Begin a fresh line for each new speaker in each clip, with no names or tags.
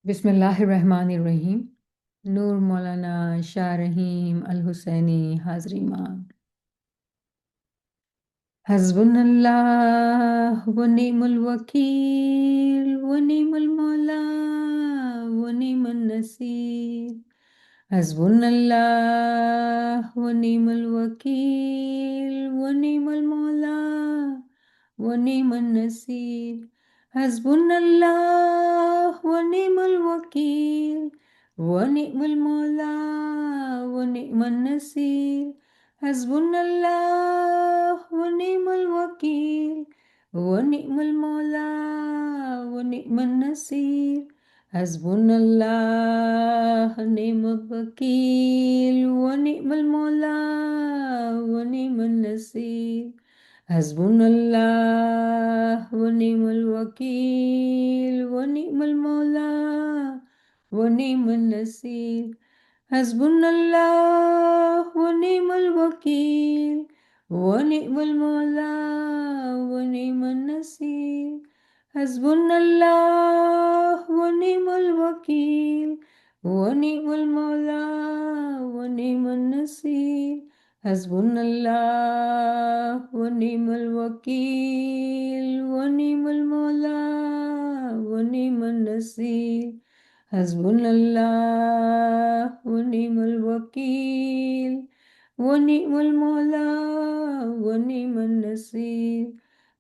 बिस्मिल्लाहिर्रहमानिर्रहीम। नूर मौलाना शाह रहीम अल हुसैनी हाजरी मान। हस्बुनल्लाह व निअमल वकील व निअमल मौला व निअमन नसीर। हस्बुनल्लाह व निअमल वकील व निअमल मौला व निअमन नसीर। हस्बुनल्लाह व निअमल वकील व निअमल मौला व निअमन नसीर। हस्बुनल्लाह व निअमल वकील व निअमल मौला व निअमन नसीर। हस्बुनल्लाह निअमल वकील व निअमल मौला व निअमन नसीर। हस्बुनल्लाह व निअमल वकील व निअमल मौला व निअमन नसीर। हस्बुनल्लाह व निअमल वकील व निअमल मौला व निअमन नसीर। हस्बुनल्लाह व निअमल वकील व निअमल मौला व निअमन नसीर। हस्बुनल्लाह व निअमल वकील व निअमल मौला व निअमन नसीर। हस्बुनल्लाह व निअमल वकील व निअमल मौला व निअमन नसीर।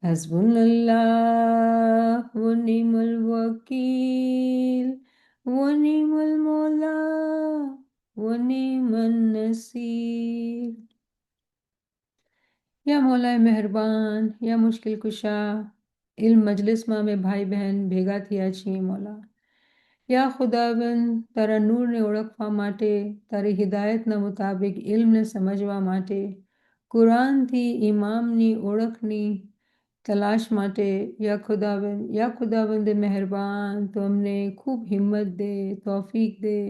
हस्बुनल्लाह व निअमल वकील व निअमल मौला व निअमन नसीर। या मौलाए मेहरबान, या मुश्किल कुशा, इल्म મજલિસમાં અમે ભાઈ બહેન ભેગા થયા છીએ મૌલા. યા ખુદાવંદ, તારા નૂરને ઓળખવા માટે, તારી હિદાયતના મુતાબિક ઇલ્મને સમજવા માટે, કુરાનથી ઇમામની ઓળખની તલાશ માટે, યા ખુદાવંદ મહેરબાન, તો અમને ખૂબ હિંમત દે, તૌફીક દે,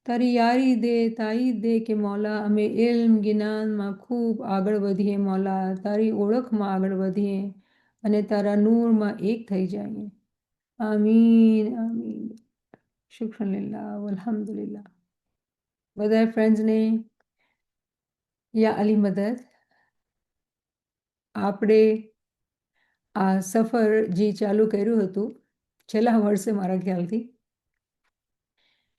તારી યારી દે, તાઈદ દે કે મૌલા અમે ઇલ્મ જ્ઞાનમાં ખૂબ આગળ વધીએ મૌલા, તારી ઓળખમાં આગળ વધીએ અને તારા નૂરમાં એક થઈ જઈએ. આમીન આમીન. શુક્રન લિલ્લાહ વલ્હમ્દુલિલ્લાહ. બધા ફ્રેન્ડ્સને યા અલી મદદ. આપણે આ સફર જે ચાલુ કર્યું હતું છેલ્લા વર્ષે મારા ખ્યાલથી,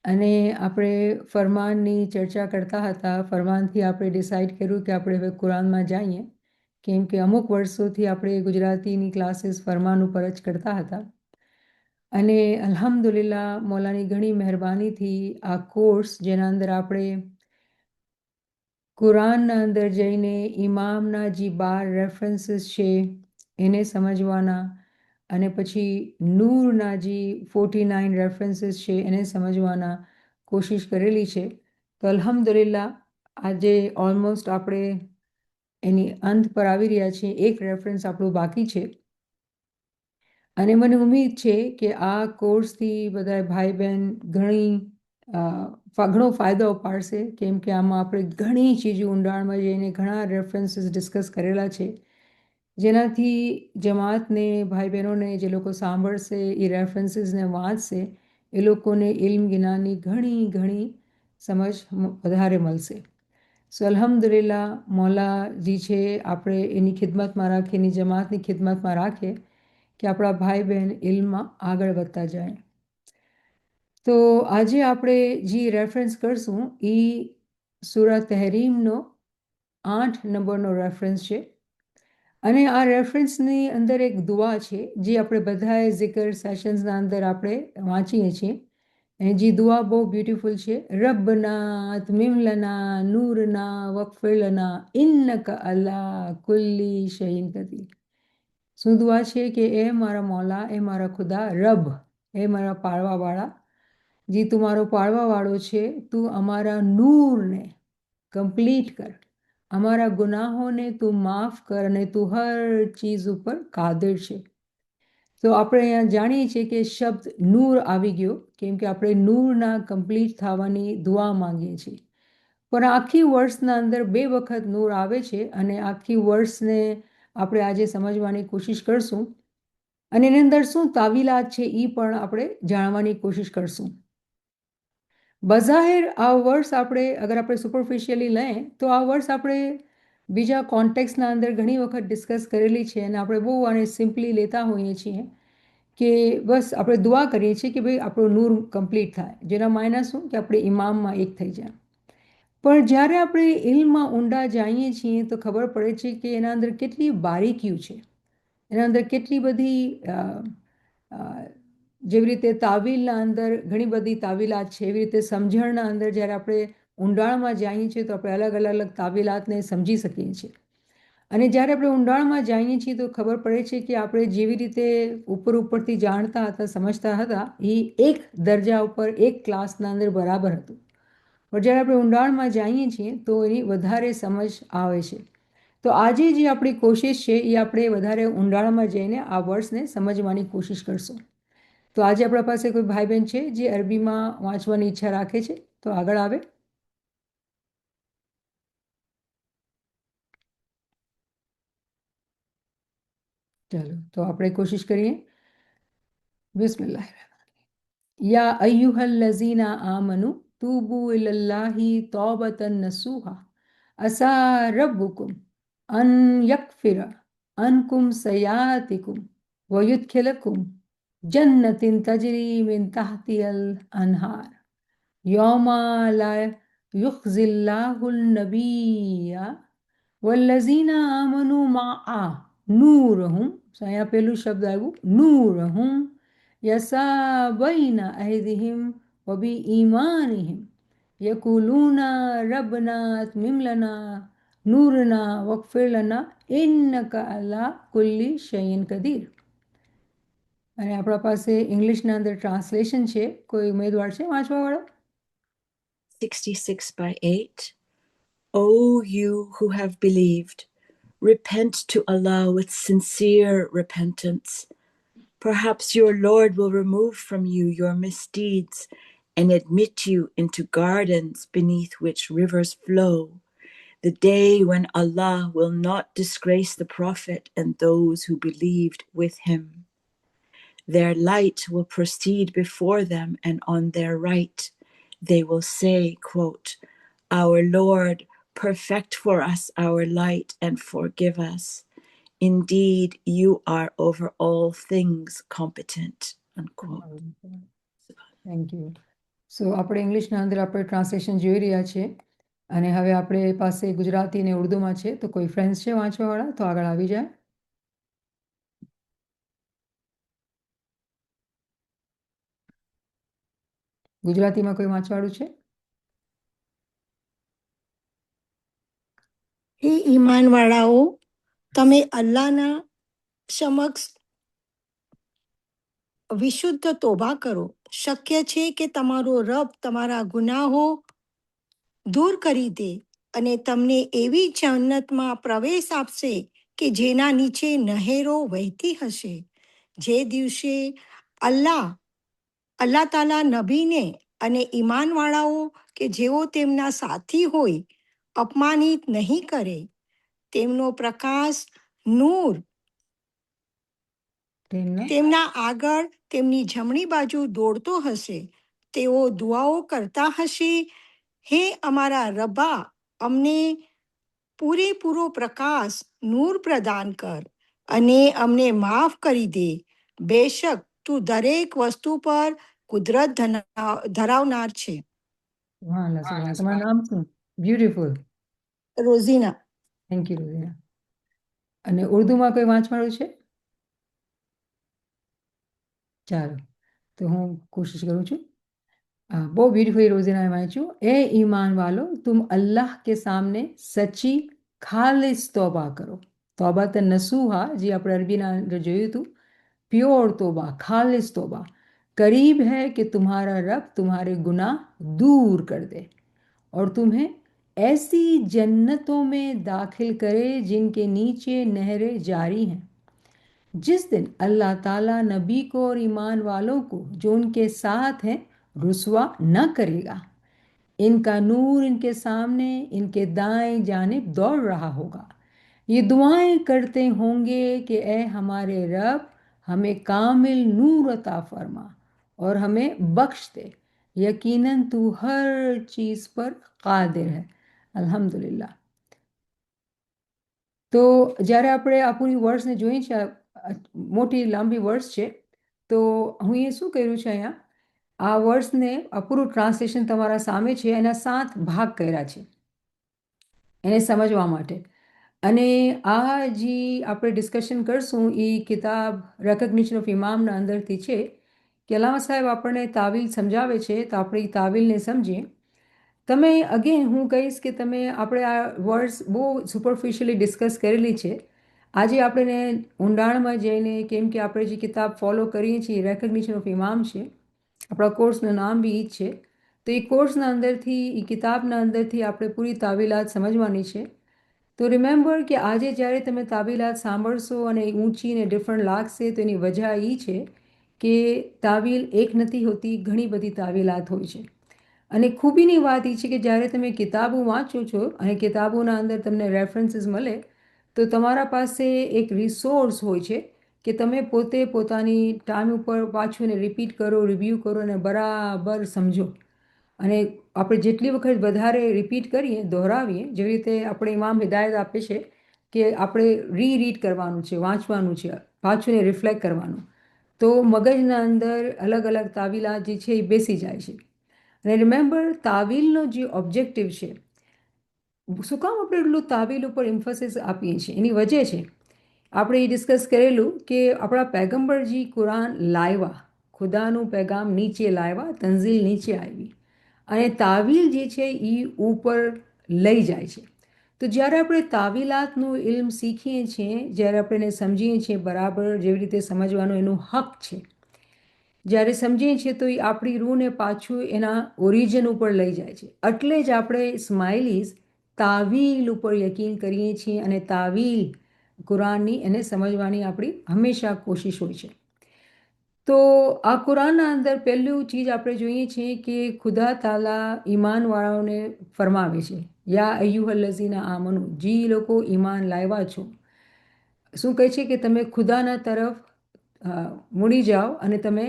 અને આપણે ફરમાનની ચર્ચા કરતા હતા. ફરમાનથી આપણે ડિસાઈડ કર્યું કે આપણે હવે કુરાનમાં જઈએ, કેમ કે અમુક વર્ષોથી આપણે ગુજરાતીની ક્લાસીસ ફરમાન ઉપર જ કરતા હતા. અને અલ્હમ્દુલિલ્લાહ મૌલાની ઘણી મહેરબાનીથી આ કોર્સ જેના અંદર આપણે કુરાનના અંદર જઈને ઇમામના જે 12 રેફરન્સીસ છે એને સમજવાના, અને પછી નૂરના જે 49 રેફરન્સીસ છે એને સમજવાના કોશિશ કરેલી છે. તો અલ્હમ્દુલિલ્લાહ આજે ઓલમોસ્ટ આપણે એની અંત પર આવી રહ્યા છીએ. એક રેફરન્સ આપણું બાકી છે, અને મને ઉમ્મીદ છે કે આ કોર્સથી બધા ભાઈ બહેન ઘણો ફાયદો પાડશે, કેમ કે આમાં આપણે ઘણી ચીજો ઊંડાણમાં જઈને ઘણા રેફરન્સીસ ડિસ્કસ કરેલા છે, જેનાથી જમાતને ભાઈ બહેનોને જે લોકો સાંભળશે એ રેફરન્સીસને વાંચશે એ લોકોને ઇલ્મ જ્ઞાનની ઘણી સમજ વધારે મળશે. સો અલ્હમ્દુલિલ્લાહ મૌલાજી છે આપણે એની ખિદમતમાં રાખે, એની જમાતની ખિદમતમાં રાખે કે આપણા ભાઈ બહેન ઇલ્મમાં આગળ વધતા જાય. તો આજે આપણે જે રેફરન્સ કરશું એ સૂરા તહરીમનો 8 નંબરનો રેફરન્સ છે. અને આ રેફરન્સની અંદર એક દુઆ છે જે આપણે બધાએ ઝિકર સેશન્સના અંદર આપણે વાંચીએ છીએ. અને જે દુઆ બહુ બ્યુટીફુલ છે. રબ્બના અતમિમ લના નૂરના વગફિર લના ઇન્નકા અલા કુલ્લી શૈઇન કદીર. શું દુઆ છે કે એ મારા મૌલા, એ મારા ખુદા, રબ, એ મારા પાળવાવાળા, જે તું મારો પાળવાવાળો છે, તું અમારા નૂરને કમ્પ્લીટ કર, અમારા ગુનાહોને તું માફ કર, અને તું હર ચીજ ઉપર કાદિર છે. તો આપણે અહીંયા જાણીએ છીએ કે શબ્દ નૂર આવી ગયો, કેમ કે આપણે નૂરના કમ્પ્લીટ થવાની દુઆ માંગીએ છીએ. પણ આખી વર્ષના અંદર 2 વખત નૂર આવે છે, અને આખી વર્ષને આપણે આજે સમજવાની કોશિશ કરશું. અને એની અંદર શું તાવીલાત છે એ પણ આપણે જાણવાની કોશિશ કરશું. બઝાહિર આ વર્ડ્સ આપણે અગર આપણે સુપરફિશિયલી લઈએ તો આ વર્ડ્સ આપણે બીજા કોન્ટેક્સના અંદર ઘણી વખત ડિસ્કસ કરેલી છે અને આપણે બહુ આને સિમ્પલી લેતા હોઈએ છીએ કે બસ આપણે દુઆ કરીએ છીએ કે ભાઈ આપણું નૂર કમ્પ્લીટ થાય, જેના માયના શું કે આપણે ઇમામમાં એક થઈ જાય. પણ જ્યારે આપણે ઇલ્મમાં ઊંડા જાણીએ છીએ તો ખબર પડે છે કે એના અંદર કેટલી બારીકીઓ છે, એના અંદર કેટલી બધી જેવી રીતે તાવીલના અંદર ઘણી બધી તાવીલાત છે, એવી રીતે સમજણના અંદર જ્યારે આપણે ઊંડાણમાં જાણીએ છીએ તો આપણે અલગ અલગ તાવીલાતને સમજી શકીએ છીએ. અને જ્યારે આપણે ઊંડાણમાં જાણીએ છીએ તો ખબર પડે છે કે આપણે જેવી રીતે ઉપરથી જાણતા હતા, સમજતા હતા, એ એક દરજા ઉપર એક ક્લાસના અંદર બરાબર હતું. પણ જ્યારે આપણે ઊંડાણમાં જાણીએ છીએ તો એની વધારે સમજ આવે છે. તો આજે જે આપણી કોશિશ છે એ આપણે વધારે ઊંડાણમાં જઈને આ વર્ડ્સને સમજવાની કોશિશ કરશું. તો આજે આપણા પાસે કોઈ ભાઈ બહેન છે જે અરબીમાં વાંચવાની ઈચ્છા રાખે છે, તો આગળ આવે. ચલો તો આપણે કોશિશ કરીએ. બિસ્મિલ્લાહ. યા અય્યુહલ લઝીના આમનુ તૂબુ ઇલલ્લાહી તૌબતન નસૂહા અસા રબ્બુકુમ અન યગફિર અનકુમ સયાતિકુમ વયુદખિલકુમ જન્નતિન તજરી મિન તહતિહલ અનહાર यौमा ला युखजिल्लाहुल नबिया वल्लज़ीना आमनु माआ नूरहुम. અહીંયા પેલું શબ્દ આવ્યું નૂરહુમ યસા બૈના અહદિહિમ વબી ઈમાનિહિમ યકુલુના રબના ત્મિમલના નૂરના વકફિર લના ઇન્નકા અલા કુલ્લી શૈઇન કદીર. અને આપણા પાસે ઇંગ્લિશના અંદર ટ્રાન્સલેશન છે. કોઈ ઉમેદવાર છે વાંચવાવાળો?
66/8. O you who have believed, repent to Allah with sincere repentance. Perhaps your Lord will remove from you your misdeeds and admit you into gardens beneath which rivers flow, the day when Allah will not disgrace the Prophet and those who believed with him. Their light will proceed before them, and on their right they will say, quote, Our Lord, perfect for us our light and forgive us. Indeed, you are over all things competent. Unquote.
Thank you. So આપણે ઇંગ્લિશના અંદર આપણે translation જોઈ રહ્યા છે અને હવે આપણે પાસે ગુજરાતી અને ઉર્દુમાં છે. તો કોઈ ફ્રેન્ડ્સ છે વાંચવાવાળા? તો આગળ આવી જાય. ગુજરાતીમાં કોઈ વાંચવાળું છે?
હે ઈમાનવાળાઓ, તમે અલ્લાહના સમક્ષ વિશુદ્ધ તોબા કરો. શક્ય છે કે તમારો રબ તમારા ગુનાહો દૂર કરી દે અને તમને એવી જન્નતમાં પ્રવેશ આપશે કે જેના નીચે નહેરો વહેતી હશે. જે દિવસે અલ્લાહ તાલા નબીને અને ઈમાનવાળાઓ કે જેઓ તેમના સાથી હોય અપમાનિત નહીં કરે. તેમનો પ્રકાશ નૂર તેમના આગળ તેમની જમણી બાજુ દોડતો હશે. તેઓ દુઆઓ કરતા હશે, હે અમારા રબ્બા, અમને પૂરેપૂરો પ્રકાશ નૂર પ્રદાન કર અને અમને માફ કરી દે. બેશક તું દરેક વસ્તુ પર કુદરત ધરાવનાર છે.
તમારું નામ શું? Beautiful.
Rozina.
Thank you Rozina. અને ઉર્દુમાં કોઈ વાંચવાળું છે? ચાલો તો હું કોશિશ કરું છું. બહુ બ્યુટીફુલી રોઝીનાએ વાંચ્યું. એ ઈમાન વાલો, તુમ અલ્લાહ કે સામને સચ્ચી ખાલિસ તોબા કરો. તોબા તો નસૂહા, જે આપણે અરબીના અંદર જોયું હતું. प्योर तोबा, खालिस तोबा. करीब है कि तुम्हारा रब तुम्हारे गुनाह दूर कर दे और तुम्हें ऐसी जन्नतों में दाखिल करे जिनके नीचे नहरें जारी हैं. जिस दिन अल्लाह ताला नबी को और ईमान वालों को जो उनके साथ हैं रुसवा न करेगा. इनका नूर इनके सामने इनके दाएं जानिब दौड़ रहा होगा. ये दुआएं करते होंगे कि ए हमारे रब, हमें कामिल नूर अता फरमा और हमें बख्श दे, यकीनन तू हर चीज़ पर કાદિર है. અલ્હમ્દુલિલ્લાહ. તો જ્યારે આપણે આ પૂરી વર્ડ્સને જોઈએ છે, મોટી લાંબી વર્ડ્સ છે, તો હું એ શું કર્યું છે અહીંયા, આ વર્ડ્સને આ પૂરું ટ્રાન્સલેશન તમારા સામે છે, એના 7 ભાગ કર્યા છે એને સમજવા માટે. અને આ જે આપણે ડિસ્કશન કરશું એ કિતાબ રેકગ્નિશન ઓફ ઇમામના અંદરથી છે કે અલ્લામા સાહેબ આપણને તાવીલ સમજાવે છે, તો આપણે એ તાવીલને સમજીએ. તમે અગેન હું કહીશ કે તમે આપણે આ વર્ડ્સ બહુ સુપરફિશિયલી ડિસ્કસ કરેલી છે. આજે આપણે ઊંડાણમાં જઈને, કેમ કે આપણે જે કિતાબ ફોલો કરીએ છીએ રેકગ્નિશન ઓફ ઇમામ છે, આપણા કોર્સનું નામ બી એ જ છે, તો એ કોર્સના અંદરથી, એ કિતાબના અંદરથી આપણે પૂરી તાવીલાત સમજવાની છે. તો રિમેમ્બર કે આજે જ્યારે તમે તાવીલાત સાંભળશો અને ઊંચી ને ડિફરન્ટ લાગશે, તો એની વજહ એ છે કે તાવીલ એક નથી હોતી, ઘણી બધી તાવીલાત હોય છે. અને ખૂબીની વાત એ છે કે જ્યારે તમે કિતાબો વાંચો છો અને કિતાબોના અંદર તમને રેફરન્સીસ મળે, તો તમારા પાસે એક રિસોર્સ હોય છે કે તમે પોતે પોતાની ટાઈમ ઉપર પાછું એને રિપીટ કરો, રિવ્યૂ કરો અને બરાબર સમજો. અને આપણે જેટલી વખત વધારે રિપીટ કરીએ, દોહરાવીએ, જેવી રીતે આપણે ઇમામ હિદાયત આપે છે કે આપણે રીરીડ કરવાનું છે, વાંચવાનું છે, પાછું એને રિફ્લેક્ટ કરવાનું, તો મગજના અંદર અલગ અલગ તાવીલાત જે છે એ બેસી જાય છે. અને રિમેમ્બર, તાવીલનો જે ઓબ્જેક્ટિવ છે, શું કામ આપણે એટલું તાવીલ ઉપર એમ્ફોસિસ આપીએ છીએ, એની વજહ છે. આપણે એ ડિસ્કસ કરેલું કે આપણા પૈગંબરજી કુરાન લાવ્યા, ખુદાનું પેગામ નીચે લાવ્યા, તંઝીલ નીચે આવી, અને તાવીલ જે છે એ ઉપર લઈ જાય છે. તો જ્યારે આપણે તાવીલાતનું ઇલ્મ શીખીએ છીએ, જ્યારે આપણે એને સમજીએ છીએ બરાબર, જેવી રીતે સમજવાનું એનું હક છે, જ્યારે સમજીએ છીએ તો એ આપણી રૂહને પાછું એના ઓરિજિન ઉપર લઈ જાય છે. એટલે જ આપણે સ્માઇલીઝ તાવીલ ઉપર યકીન કરીએ છીએ અને તાવીલ કુરાનની એને સમજવાની આપણી હંમેશા કોશિશ હોય છે. તો આ કુરાનના અંદર પહેલું ચીજ આપણે જોઈએ છીએ કે ખુદા તાલા ઈમાનવાળાઓને ફરમાવે છે, યા અય્યુહલ્લઝીના આમનુ, જી લોકો ઈમાન લાવ્યા છો, શું કહે છે કે તમે ખુદાના તરફ મૂડી જાઓ અને તમે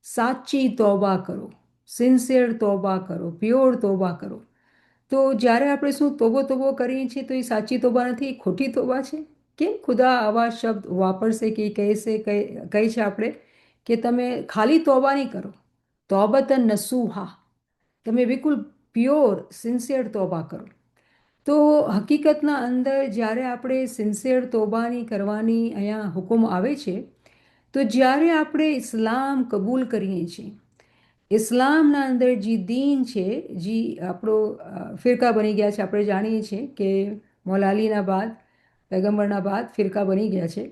સાચી તોબા કરો, સિન્સિયર તોબા કરો, પ્યોર તોબા કરો. તો જ્યારે આપણે શું તોબો કરીએ છીએ, તો એ સાચી તોબા નથી, એ ખોટી તોબા છે. કેમ ખુદા આવા શબ્દ વાપરશે કે કહેશે, કહે છે આપણે કે તમે ખાલી તોબા નહીં કરો, તોબતન નસૂહા, તમે બિલકુલ પ્યોર સિન્સિયર તોબા કરો. તો હકીકતના અંદર જ્યારે આપણે સિન્સિયર તોબાની કરવાની અહીંયા હુકમ આવે છે, તો જ્યારે આપણે ઇસ્લામ કબૂલ કરીએ છીએ, ઇસ્લામના અંદર જે દીન છે, જે આપણો ફિરકા બની ગયા છે, આપણે જાણીએ છીએ કે મૌલા અલીના બાદ, પૈગંબરના બાદ ફિરકા બની ગયા છે,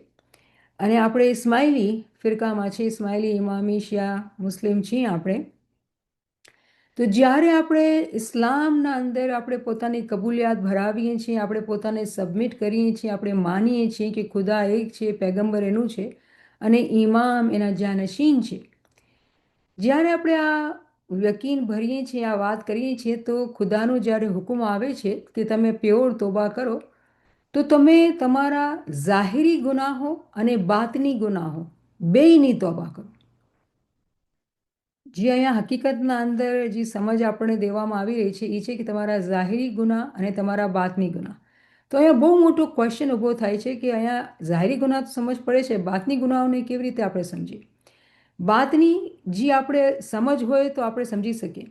અને આપણે ઇસ્માઇલી ફિરકામાં છે, ઇસ્માઇલી ઇમામી શિયા મુસ્લિમ છીએ આપણે. તો જ્યારે આપણે ઇસ્લામના અંદર આપણે પોતાની કબૂલિયાત ભરાવીએ છીએ, આપણે પોતાને સબમિટ કરીએ છીએ, આપણે માનીએ છીએ કે ખુદા એક છે, પૈગંબર એનું છે અને ઇમામ એના જાનશીન છે, જ્યારે આપણે આ યકીન ભરીએ છીએ, આ વાત કરીએ છીએ, તો ખુદાનો જ્યારે હુકમ આવે છે કે તમે પ્યોર તોબા કરો, તો તમે તમારા ઝાહિરી ગુનાહો અને બાતની ગુનાહો બેયની તોબા કરો. જે અહીંયા હકીકતના અંદર જે સમજ આપણને દેવામાં આવી રહી છે એ છે કે તમારા ઝાહિરી ગુનાહ અને તમારા બાતની ગુનાહ. તો અહીંયા બહુ મોટો ક્વેશ્ચન ઊભો થાય છે કે અહીંયા ઝાહિરી ગુનાહ તો સમજ પડે છે, બાતની ગુનાહોને કેવી રીતે આપણે સમજીએ. બાતની જે આપણે સમજ હોય તો આપણે સમજી શકીએ.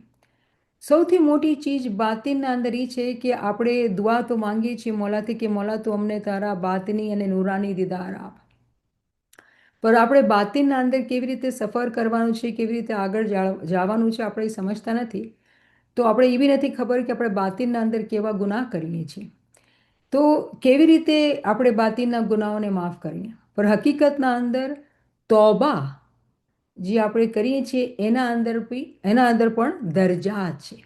સૌથી મોટી ચીજ બાતિનના અંદર એ છે કે આપણે દુઆ તો માંગીએ છીએ મોલાથી કે મોલા તો અમને તારા બાતની અને નૂરાની દીદાર આપ, પણ આપણે બાતિનના અંદર કેવી રીતે સફર કરવાનું છે, કેવી રીતે આગળ જવાનું છે, આપણે સમજતા નથી. તો આપણે એ બી નથી ખબર કે આપણે બાતિનના અંદર કેવા ગુનાહ કરીએ છીએ, તો કેવી રીતે આપણે બાતિનના ગુનાહોને માફ કરીએ. પણ હકીકતના અંદર તોબા જે આપણે કરીએ છીએ એના અંદર પણ દરજાત છે.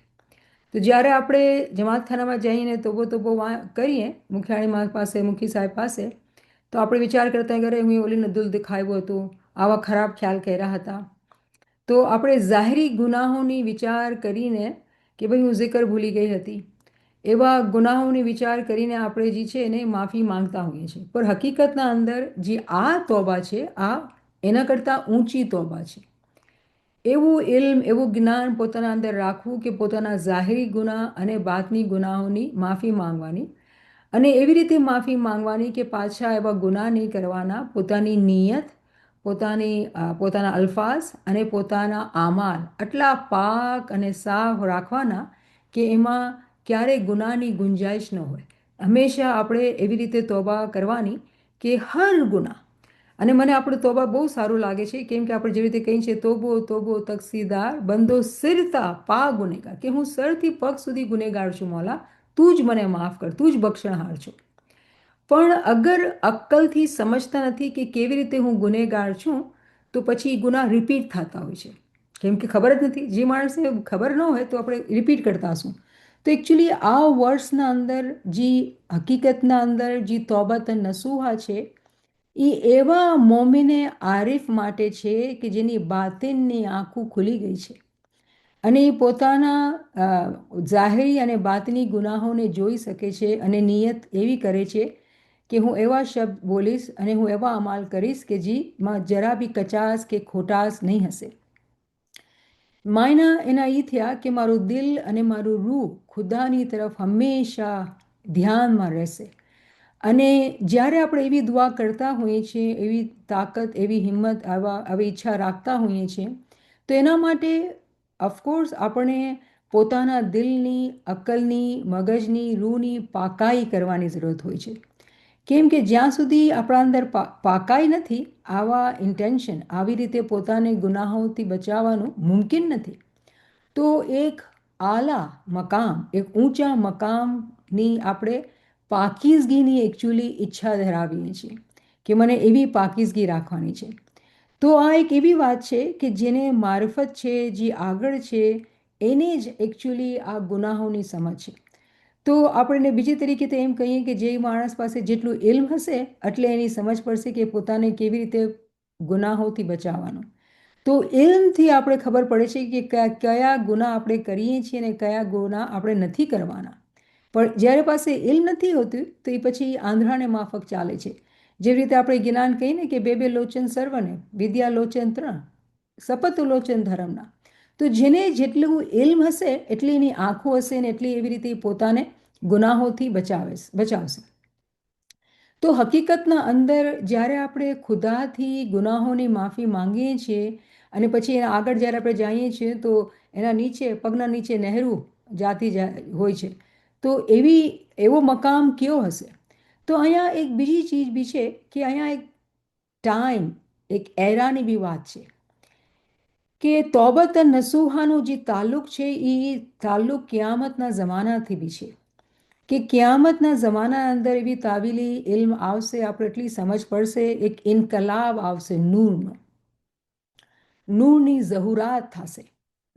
તો જ્યારે આપણે જમાતખાનામાં જઈને તોબો કરીએ મુખિયાણી પાસે, મુખી સાહેબ પાસે, તો આપણે વિચાર કરતા કે હું ઓલીને દુલ દેખાવ્યો હતો, આવા ખરાબ ખ્યાલ કર્યા હતા. તો આપણે ઝાહિરી ગુનાહોની વિચાર કરીને કે ભાઈ હું જિકર ભૂલી ગઈ હતી, એવા ગુનાહોની વિચાર કરીને આપણે જે છે એને માફી માંગતા હોઈએ છીએ. પણ હકીકતના અંદર જે આ તોબા છે, આ એના કરતાં ઊંચી તોબા છે. એવું ઇલ્મ, એવું જ્ઞાન પોતાના અંદર રાખવું કે પોતાના ઝાહિરી ગુનાહ અને બાતની ગુનાહોની માફી માંગવાની, અને એવી રીતે માફી માંગવાની કે પાછા એવા ગુનાહ નહીં કરવાના. પોતાની નિયત, પોતાના અલ્ફાઝ અને પોતાના આમાલ આટલા પાક અને સાફ રાખવાના કે એમાં ક્યારેય ગુનાહની ગુંજાઈશ ન હોય. હંમેશા આપણે એવી રીતે તોબા કરવાની કે હર ગુનાહ, અને મને આપણું તોબા બહુ સારું લાગે છે, કેમ કે આપણે જેવી રીતે કહીએ છીએ, તોબો તોબો તકસીદાર બંદો સિરતા પા ગુનેગાર, કે હું સરથી પગ સુધી ગુનેગાર છું મોલા, તું જ મને માફ કર, તું જ બક્ષણહાર છો. પણ અગર અક્કલથી સમજતા નથી કે કેવી રીતે હું ગુનેગાર છું, તો પછી ગુનાહ રિપીટ થતા હોય છે. કેમ કે ખબર જ નથી. જે માણસને ખબર ન હોય તો આપણે રિપીટ કરતા હશું. તો એકચ્યુઅલી આ વર્ષના અંદર જે હકીકતના અંદર જે તોબત નસુહા છે, એ એવા મોમીને આરિફ માટે છે કે જેની બાતિનની આંખો ખુલી ગઈ છે, અને એ પોતાના ઝાહિરી અને બાતની ગુનાહોને જોઈ શકે છે, અને નિયત એવી કરે છે કે હું એવા શબ્દ બોલીશ અને હું એવા અમાલ કરીશ કે જેમાં જરા બી કચાશ કે ખોટાશ નહીં હશે. માયના એના એ થયા કે મારું દિલ અને મારું રૂહ ખુદાની તરફ હંમેશા ધ્યાનમાં રહેશે. અને જ્યારે આપણે એવી દુઆ કરતા હોઈએ છીએ, એવી તાકાત, એવી હિંમત, આવી ઈચ્છા રાખતા હોઈએ છીએ, તો એના માટે ઓફકોર્સ આપણે પોતાના દિલની, અક્કલની, મગજની, રૂહની પાકાઈ કરવાની જરૂરત હોય છે. કેમ કે જ્યાં સુધી આપણા અંદર પાકાઈ નથી, આવા ઇન્ટેન્શન, આવી રીતે પોતાને ગુનાહોથી બચાવવાનું મુમકિન નથી. તો એક આલા મકામ, એક ઊંચા મકામની આપણે પાકીઝગીની એકચ્યુઅલી ઈચ્છા ધરાવીએ છીએ કે મને એવી પાકીઝગી રાખવાની છે. તો આ એક એવી વાત છે કે જેને મારફત છે, જે આગળ છે, એને જ એકચ્યુઅલી આ ગુનાહોની સમજ છે. તો આપણે બીજી તરીકે તો એમ કહીએ કે જે માણસ પાસે જેટલું ઇલ્મ હશે એટલે એની સમજ પડશે કે પોતાને કેવી રીતે ગુનાહોથી બચાવવાનું. તો ઇલ્મથી આપણે ખબર પડે છે કે કયા ગુનાહ આપણે કરીએ છીએ અને કયા ગુનાહ આપણે નથી કરવાના. પણ જ્યારે પાસે ઇલ્મ નથી હોતું તો એ પછી આંધળાને માફક ચાલે છે. જેવી રીતે આપણે જ્ઞાન કહીએ ને કે બે બે લોચન સર્વને, વિદ્યા લોચન ત્રણ, સપત લોચન ધર્મના. તો જેને જેટલું ઇલ્મ હશે એટલી એની આંખો હશે ને એટલી એવી રીતે પોતાને ગુનાહોથી બચાવશે. તો હકીકતના અંદર જ્યારે આપણે ખુદાથી ગુનાહોની માફી માંગીએ છીએ અને પછી એના આગળ જ્યારે આપણે જઈએ છીએ તો એના નીચે, પગના નીચે નહેરું જાતી હોય છે. તો એવો મકામ કયો હશે? તો અહીંયા એક બીજી ચીજ બી છે કે અહીંયા એક ટાઈમ, એક એરાની બી વાત છે કે તોબત નસુહાનો જે તાલ્લુક છે એ તાલ્લુક કિયામતના જમાનાથી બી છે. કે કિયામતના જમાના અંદર એવી તાવીલી ઇલ્મ આવશે, આપણે એટલી સમજ પડશે, એક ઇનકલાબ આવશે નૂરનો, નૂરની ઝહુરાત થશે,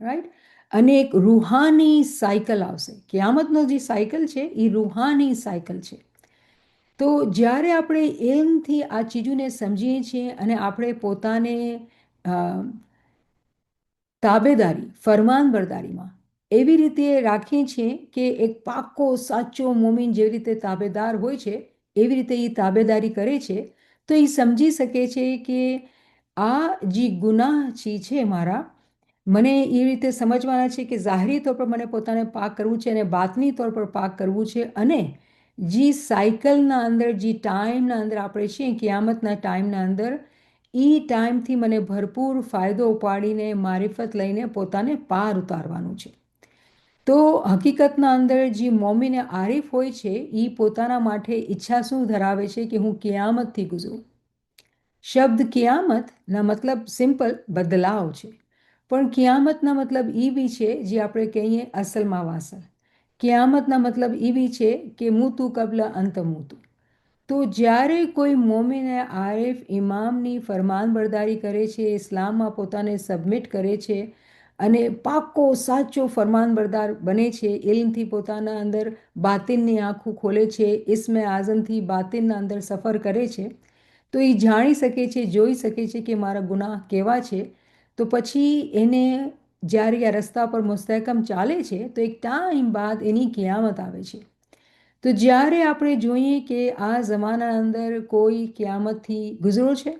રાઈટ? અને એક રૂહાની સાયકલ આવશે. કિયામતનો જે સાયકલ છે એ રૂહાની સાયકલ છે. તો જ્યારે આપણે ઇલ્મથી આ ચીજોને સમજીએ છીએ અને આપણે પોતાને તાબેદારી, ફરમાનબરદારીમાં એવી રીતે રાખીએ છીએ કે એક પાક્કો સાચો મોમીન જેવી રીતે તાબેદાર હોય છે એવી રીતે એ તાબેદારી કરે છે, તો એ સમજી શકે છે કે આ જે ગુનાહ છે મારા, મને એ રીતે સમજવાના છે કે ઝાહરી તौर પર મને પોતાને પાક કરવું છે અને બાતની તौर પર પાક કરવું છે. અને જે સાયકલના અંદર, જે ટાઈમના અંદર આપણે છીએ, કિયામતના ટાઈમના અંદર, એ ટાઈમથી મને ભરપૂર ફાયદો ઉપાડીને મારિફત લઈને પોતાને પાર ઉતારવાનું છે. તો હકીકતના અંદર જે મોમીને આરિફ હોય છે એ પોતાના માટે ઈચ્છા શું ધરાવે છે કે હું કિયામતથી ગુજરું. શબ્દ કિયામતના મતલબ સિમ્પલ બદલાવ છે, પણ કિયામતના મતલબ એ બી છે જે આપણે કહીએ અસલમાં વાસલ. કિયામતના મતલબ એ બી છે કે મૂતું કબલા અંત મૂતું. તો જ્યારે કોઈ મોમીને આરિફ ઇમામની ફરમાનબરદારી કરે છે, ઇસ્લામમાં પોતાને સબમિટ કરે છે અને પાક્કો સાચો ફરમાનબરદાર બને છે, ઇલ્મથી પોતાના અંદર બાતિનની આંખો ખોલે છે, ઇસ્મે આઝમથી બાતિનના અંદર સફર કરે છે, તો એ જાણી શકે છે, જોઈ શકે છે કે મારા ગુનાહ કેવા છે. તો પછી એને જ્યારે આ રસ્તા પર મુસ્તહકમ ચાલે છે તો એક ટાઈમ બાદ એની કિયામત આવે છે. તો જ્યારે આપણે જોઈએ કે આ જમાના અંદર કોઈ કિયામતથી ગુજરો છે,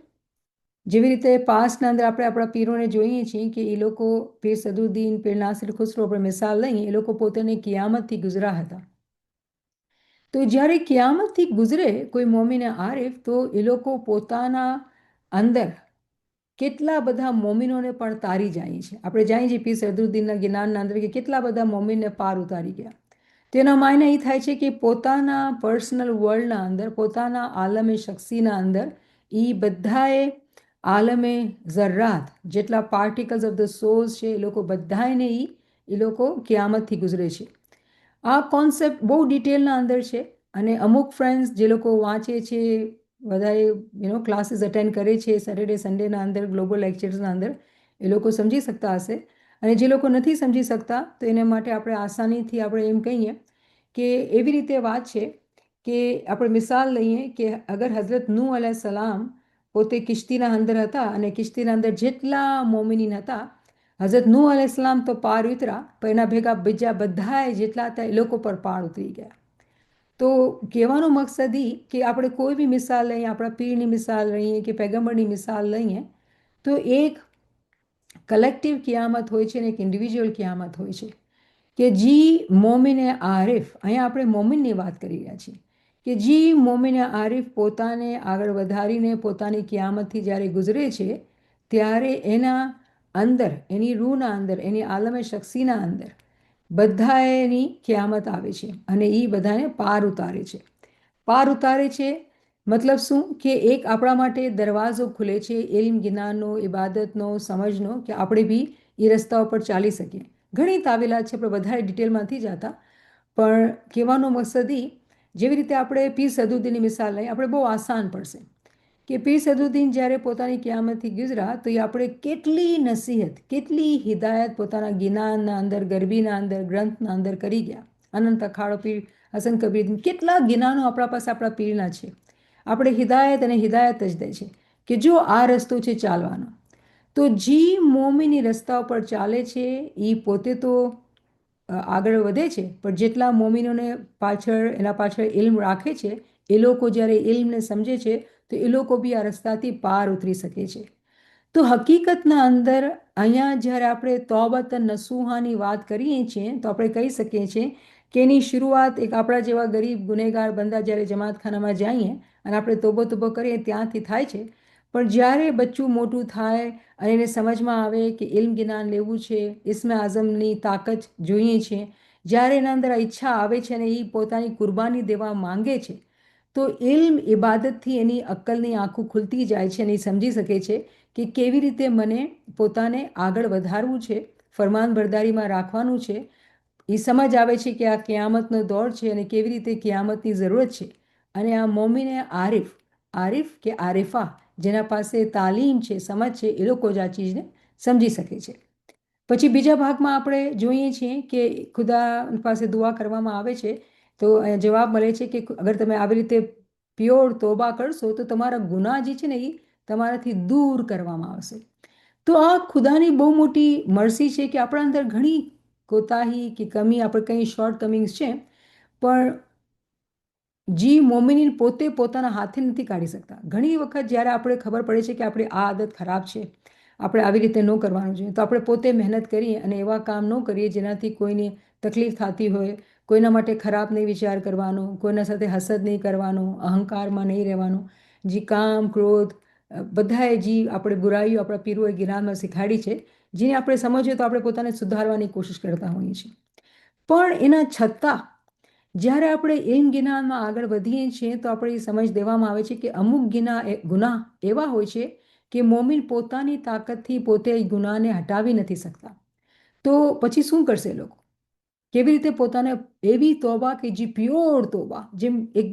જેવી રીતે પાસ્ટના અંદર આપણે આપણા પીરોને જોઈએ છીએ કે એ લોકો પીર સદુદ્દીન, પીર નાસિર ખુસરો આપણે મિસાલ લઈએ, એ લોકો પોતાની કિયામતથી ગુજરા હતા. તો જ્યારે કિયામતથી ગુજરે કોઈ મોમીને આરિફ, તો એ લોકો પોતાના અંદર કેટલા બધા મોમીનોને પણ તારી જાય છે. આપણે જાણીએ છીએ પીર સદુદ્દીનના જ્ઞાનના અંદર કે કેટલા બધા મોમીનને પાર ઉતારી ગયા. તેનો માયને એ થાય છે કે પોતાના પર્સનલ વર્લ્ડના અંદર, પોતાના આલમે શખ્સીના અંદર એ બધાએ આલમે ઝર્રાત જેટલા પાર્ટિકલ્સ ઓફ ધ સોલ્સ છે, એ લોકો બધાને એ લોકો કિયામતથી ગુજરે છે. આ કોન્સેપ્ટ બહુ ડિટેલના અંદર છે અને અમુક ફ્રેન્ડ્સ જે લોકો વાંચે છે, વધારે ક્લાસીસ અટેન્ડ કરે છે સેટરડે સન્ડેના અંદર, ગ્લોબલ લેક્ચર્સના અંદર, એ લોકો સમજી શકતા હશે. અને જે લોકો નથી સમજી શકતા તો એને માટે આપણે આસાનીથી આપણે એમ કહીએ કે એવી રીતે વાત છે કે આપણે મિસાલ લઈએ કે અગર હઝરત નૂહ અલૈહિસ્સલામ પોતે કિશ્તીના અંદર હતા અને કિશ્તીના અંદર જેટલા મોમિનીન હતા, હઝરત નૂહ અલૈહિસ્સલામ તો પાર ઉતરા, પણ એના ભેગા બીજા બધાએ જેટલા હતા એ લોકો પર પાર ઉતરી ગયા. તો કહેવાનો મકસદ એ કે આપણે કોઈ બી મિસાલ લઈએ, આપણા પીરની મિસાલ લઈએ કે પૈગંબરની મિસાલ લઈએ, તો એક કલેક્ટિવ કિયામત હોય છે અને એક ઇન્ડિવિજ્યુઅલ કિયામત હોય છે. કે જી મોમિને આરિફ, અહીંયા આપણે મોમિનની વાત કરી રહ્યા છીએ, કે જી મોમિને આરિફ પોતાને આગળ વધારીને પોતાની કિયામતથી જ્યારે ગુજરે છે, ત્યારે એના અંદર, એની રૂહના અંદર, એની આલમે શખ્સીના અંદર બધાએની કિયામત આવે છે અને એ બધાને પાર ઉતારે છે. પાર ઉતારે છે મતલબ શું કે એક આપણા માટે દરવાજો ખુલે છે ઇલ્મ, જ્ઞાનનો, ઇબાદતનો, સમજનો, કે આપણે બી એ રસ્તા ઉપર ચાલી શકીએ. ઘણી તાવીલાત છે, આપણે વધારે ડિટેલમાં નથી જતા, પણ કહેવાનો મકસદ એ, જેવી રીતે આપણે પીર સદુદ્દીનની મિસાલ લઈએ, આપણે બહુ આસાન પડશે કે પીર સદુદ્દીન જ્યારે પોતાની કિયામતથી ગુજરા તો એ આપણે કેટલી નસીહત, કેટલી હિદાયત પોતાના જ્ઞાનના અંદર, ગરબીના અંદર, ગ્રંથના અંદર કરી ગયા. અનંત અખાડો પીર હસન કબીર, કેટલા જ્ઞાનો આપણા પાસે આપણા પીરના છે. આપણે હિદાયત અને હિદાયત જ દે છે કે જો આ રસ્તો છે ચાલવાનો. તો જી મોમીની રસ્તા ઉપર ચાલે છે એ પોતે તો આગળ વધે છે, પણ જેટલા મોમીનોને પાછળ, એના પાછળ ઇલ્મ રાખે છે, એ લોકો જ્યારે ઇલ્મને સમજે છે તો એ લોકો બી આ રસ્તાથી પાર ઉતરી શકે છે. તો હકીકતના અંદર અહીંયા જ્યારે આપણે તોબત નસુહાની વાત કરીએ છીએ તો આપણે કહી શકીએ છીએ કે એની શરૂઆત એક આપણા જેવા ગરીબ ગુનેગાર બંદા જ્યારે જમાતખાનામાં જઈએ અને આપણે તોબો કરીએ ત્યાંથી થાય છે. પણ જ્યારે બચ્ચું મોટું થાય અને એને સમજમાં આવે કે ઇલ્મ જ્ઞાન લેવું છે, ઇસ્મે આઝમની તાકાત જોઈએ છે, જ્યારે એના અંદર આ ઈચ્છા આવે છે અને એ પોતાની કુરબાની દેવા માંગે છે, તો ઇલ્મ ઇબાદતથી એની અક્કલની આંખો ખુલતી જાય છે અને એ સમજી શકે છે કે કેવી રીતે મને પોતાને આગળ વધારવું છે, ફરમાન બરદારીમાં રાખવાનું છે. એ સમજ આવે છે કે આ કિયામતનો દોર છે અને કેવી રીતે કિયામતની જરૂરત છે. અને આ મોમીને આરિફ, આરિફ કે આરિફા, જેના પાસે તાલીમ છે, સમજ છે, એ લોકો જ આ ચીજને સમજી શકે છે. પછી બીજા ભાગમાં આપણે જોઈએ છીએ કે ખુદા પાસે દુઆ કરવામાં આવે છે તો જવાબ મળે છે કે અગર તમે આવી રીતે પ્યોર તોબા કરશો તો તમારા ગુનાહ જે છે ને એ તમારાથી દૂર કરવામાં આવશે. તો આ ખુદાની બહુ મોટી મરસી છે કે આપણા અંદર ઘણી કોતાહી કે કમી, આપણે કંઈ શોર્ટ કમિંગ્સ છે, પણ જી મોમિનીન પોતે પોતાના હાથે નથી કાઢી શકતા. ઘણી વખત જ્યારે આપણે ખબર પડે છે કે આપણે આ આદત ખરાબ છે, આપણે આવી રીતે ન કરવાનું જોઈએ, તો આપણે પોતે મહેનત કરીએ અને એવા કામ ન કરીએ જેનાથી કોઈની તકલીફ થતી હોય. કોઈના માટે ખરાબ નહીં વિચાર કરવાનો, કોઈના સાથે હસદ નહીં કરવાનો, અહંકારમાં નહીં રહેવાનું. જે કામ, ક્રોધ, બધાએ જે આપણે બુરાઈઓ આપણા પીરોએ જ્ઞાનમાં શીખાડી છે, જેને આપણે સમજીએ તો આપણે પોતાને સુધારવાની કોશિશ કરતા હોઈએ છીએ. પણ એના છતાં જ્યારે આપણે એમ જ્ઞાનમાં આગળ વધીએ છીએ તો આપણે એ સમજ દેવામાં આવે છે કે અમુક ગુનાહ એવા હોય છે કે મોમિન પોતાની તાકાતથી પોતે એ ગુનાહને હટાવી નથી શકતા. તો પછી શું કરશે લોકો? કેવી રીતે પોતાને એવી તોબા કે જે પ્યોર તોબા, જેમ એક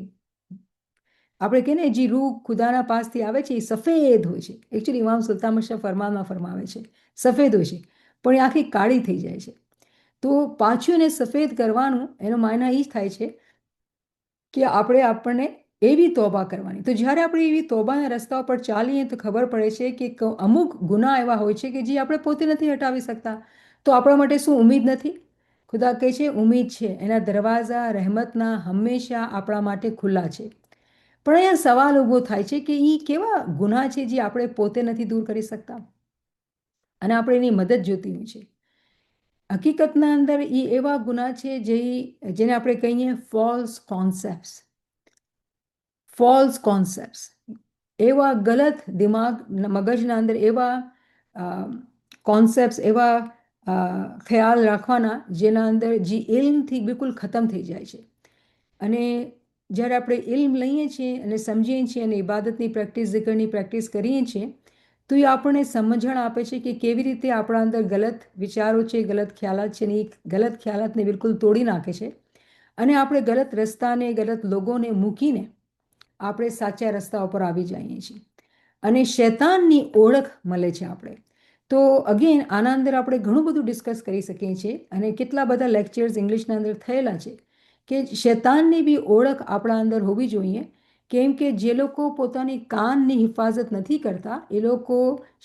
આપણે કહીએ ને જે રૂહ ખુદાના પાસથી આવે છે એ સફેદ હોય છે. એકચ્યુઅલી ઇમામ સુલતાન મશા ફરમાનમાં ફરમાવે છે સફેદ હોય છે, પણ એ આખી કાળી થઈ જાય છે. તો પાછું એને સફેદ કરવાનું એનો માયના એ જ થાય છે કે આપણને એવી તોબા કરવાની. તો જ્યારે આપણે એવી તોબાના રસ્તા ઉપર ચાલીએ તો ખબર પડે છે કે અમુક ગુનાહ એવા હોય છે કે જે આપણે પોતે નથી હટાવી શકતા. તો આપણા માટે શું ઉમ્મીદ નથી? ખુદા કહે છે ઉમ્મીદ છે, એના દરવાજા રહેમતના હંમેશા આપણા માટે ખુલ્લા છે. પણ અહીંયા સવાલ ઊભો થાય છે કે એ કેવા ગુના છે જે આપણે પોતે નથી દૂર કરી શકતા અને આપણે એની મદદ જોતી હોય છે. હકીકતના અંદર એ એવા ગુના છે જેને આપણે કહીએ ફોલ્સ કોન્સેપ્ટ્સ, એવા ગલત દિમાગ મગજના અંદર એવા કોન્સેપ્ટ્સ, એવા ખ્યાલ રાખવાના જેના અંદર જે ઇલ્મથી બિલકુલ ખતમ થઈ જાય છે. અને જ્યારે આપણે ઇલ્મ લઈએ છીએ અને સમજીએ છીએ અને ઇબાદતની પ્રેક્ટિસ, ઝિકરની પ્રેક્ટિસ કરીએ છીએ તો એ આપણને સમજણ આપે છે કે કેવી રીતે આપણા અંદર ગલત વિચારો છે, ગલત ખ્યાલાત છે, ને એ ગલત ખ્યાલાતને બિલકુલ તોડી નાખે છે અને આપણે ગલત રસ્તાને, ગલત લોકોને મૂકીને આપણે સાચા રસ્તા ઉપર આવી જઈએ છીએ અને શૈતાનની ઓળખ મળે છે આપણે. તો અગેન આના અંદર આપણે ઘણું બધું ડિસ્કસ કરી શકીએ છીએ અને કેટલા બધા લેક્ચર્સ ઇંગ્લિશના અંદર થયેલા છે કે શૈતાનની બી ઓળખ આપણા અંદર હોવી જોઈએ. કેમ કે જે લોકો પોતાની કાનની હિફાજત નથી કરતા એ લોકો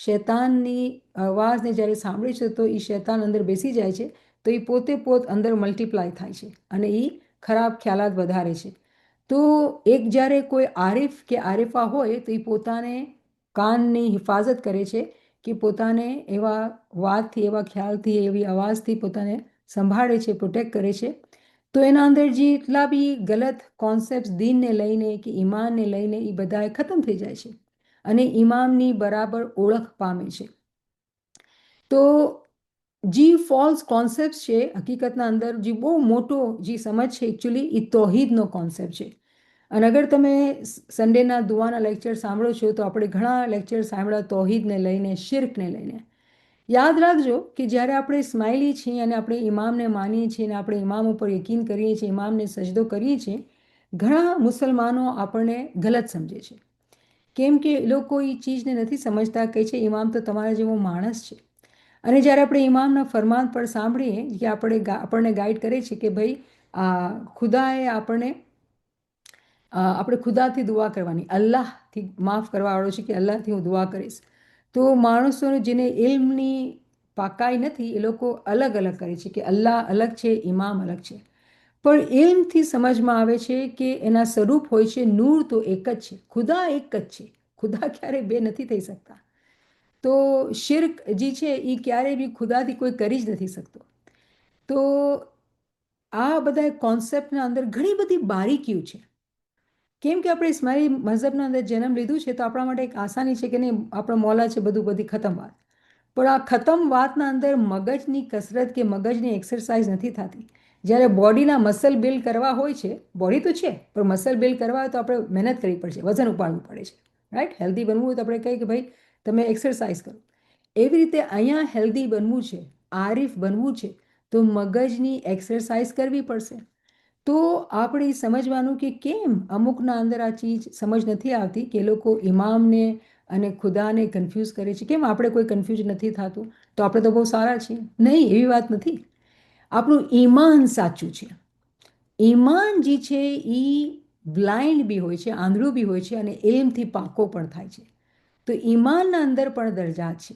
શૈતાનની અવાજને જ્યારે સાંભળે છે તો એ શૈતાન અંદર બેસી જાય છે, તો એ પોત અંદર મલ્ટીપ્લાય થાય છે અને એ ખરાબ ખ્યાલાત વધારે છે. તો એક જ્યારે કોઈ આરિફ કે આરિફા હોય તો એ પોતાને કાનની હિફાજત કરે છે કે પોતાને એવા વાતથી, એવા ખ્યાલથી, એવી અવાજથી પોતાને સંભાળે છે, પ્રોટેક્ટ કરે છે. તો એના અંદર જેટલા બી ગલત કોન્સેપ્ટ દીનને લઈને કે ઈમાનને લઈને એ બધા ખતમ થઈ જાય છે અને ઈમાનની બરાબર ઓળખ પામે છે. તો જે ફોલ્સ કોન્સેપ્ટ છે હકીકતના અંદર જે બહુ મોટો જે સમજ છે એકચ્યુઅલી એ તૌહીદનો કોન્સેપ્ટ છે. અને અગર તમે સન્ડેના દુઆના લેક્ચર સાંભળો છો તો આપણે ઘણા લેક્ચર સાંભળ્યા તૌહીદને લઈને, શિર્કને લઈને. યાદ રાખજો કે જ્યારે આપણે સ્માઇલી છીએ અને આપણે ઇમામને માનીએ છીએ અને આપણે ઇમામ ઉપર યકીન કરીએ છીએ, ઇમામને સજદો કરીએ છીએ, ઘણા મુસલમાનો આપણને ગલત સમજે છે. કેમ કે એ લોકો એ ચીજને નથી સમજતા, કહે છે ઇમામ તો તમારા જેવો માણસ છે. અને જ્યારે આપણે ઇમામના ફરમાન પર સાંભળીએ કે આપણને ગાઈડ કરે છે કે ભાઈ ખુદાએ આપણે ખુદાથી દુઆ કરવાની, અલ્લાહથી માફ કરવાવાળો છે કે અલ્લાહથી હું દુઆ કરીશ. તો માણસોને જેને ઇલ્મની પાકાઈ નથી એ લોકો અલગ અલગ કરે છે કે અલ્લાહ અલગ છે, ઇમામ અલગ છે. પણ ઇલ્મથી સમજમાં આવે છે કે એના સ્વરૂપ હોય છે નૂર તો એક જ છે, ખુદા એક જ છે, ખુદા ક્યારેય બે નથી થઈ શકતા. તો શિર્ક જે છે એ ક્યારેય બી ખુદાથી કોઈ કરી જ નથી શકતો. તો આ બધા કોન્સેપ્ટના અંદર ઘણી બધી બારીકીઓ છે. કેમ કે આપણે ઇસ્માઇલી મઝહબના અંદર જન્મ લીધું છે તો આપણા માટે એક આસાની છે કે નહીં, આપણો મૌલા છે બધી ખતમ વાત. પણ આ ખતમ વાતના અંદર મગજની કસરત કે મગજની એક્સરસાઇઝ નથી થતી. જ્યારે બોડીના મસલ બિલ્ડ કરવા હોય છે, બોડી તો છે પણ મસલ બિલ્ડ કરવા હોય તો આપણે મહેનત કરવી પડશે, વજન ઉપાડવું પડે છે, રાઈટ. હેલ્ધી બનવું હોય તો આપણે કહીએ કે ભાઈ તમે એક્સરસાઇઝ કરો. એવી રીતે અહીંયા હેલ્ધી બનવું છે, આરિફ બનવું છે તો મગજની એક્સરસાઇઝ કરવી પડશે. તો આપણે સમજવાનું કે કેમ અમુકના અંદર આ ચીજ સમજ નથી આવતી કે લોકો ઇમામને અને ખુદાને કન્ફ્યુઝ કરે છે. કેમ આપણે કોઈ કન્ફ્યુઝ નથી થતું, તો આપણે તો બહુ સારા છીએ? નહીં, એવી વાત નથી. આપણું ઈમાન સાચું છે. ઈમાન જે છે એ બ્લાઇન્ડ બી હોય છે, આંધળું બી હોય છે અને એમથી પાકો પણ થાય છે. તો ઈમાનના અંદર પણ દરજાત છે.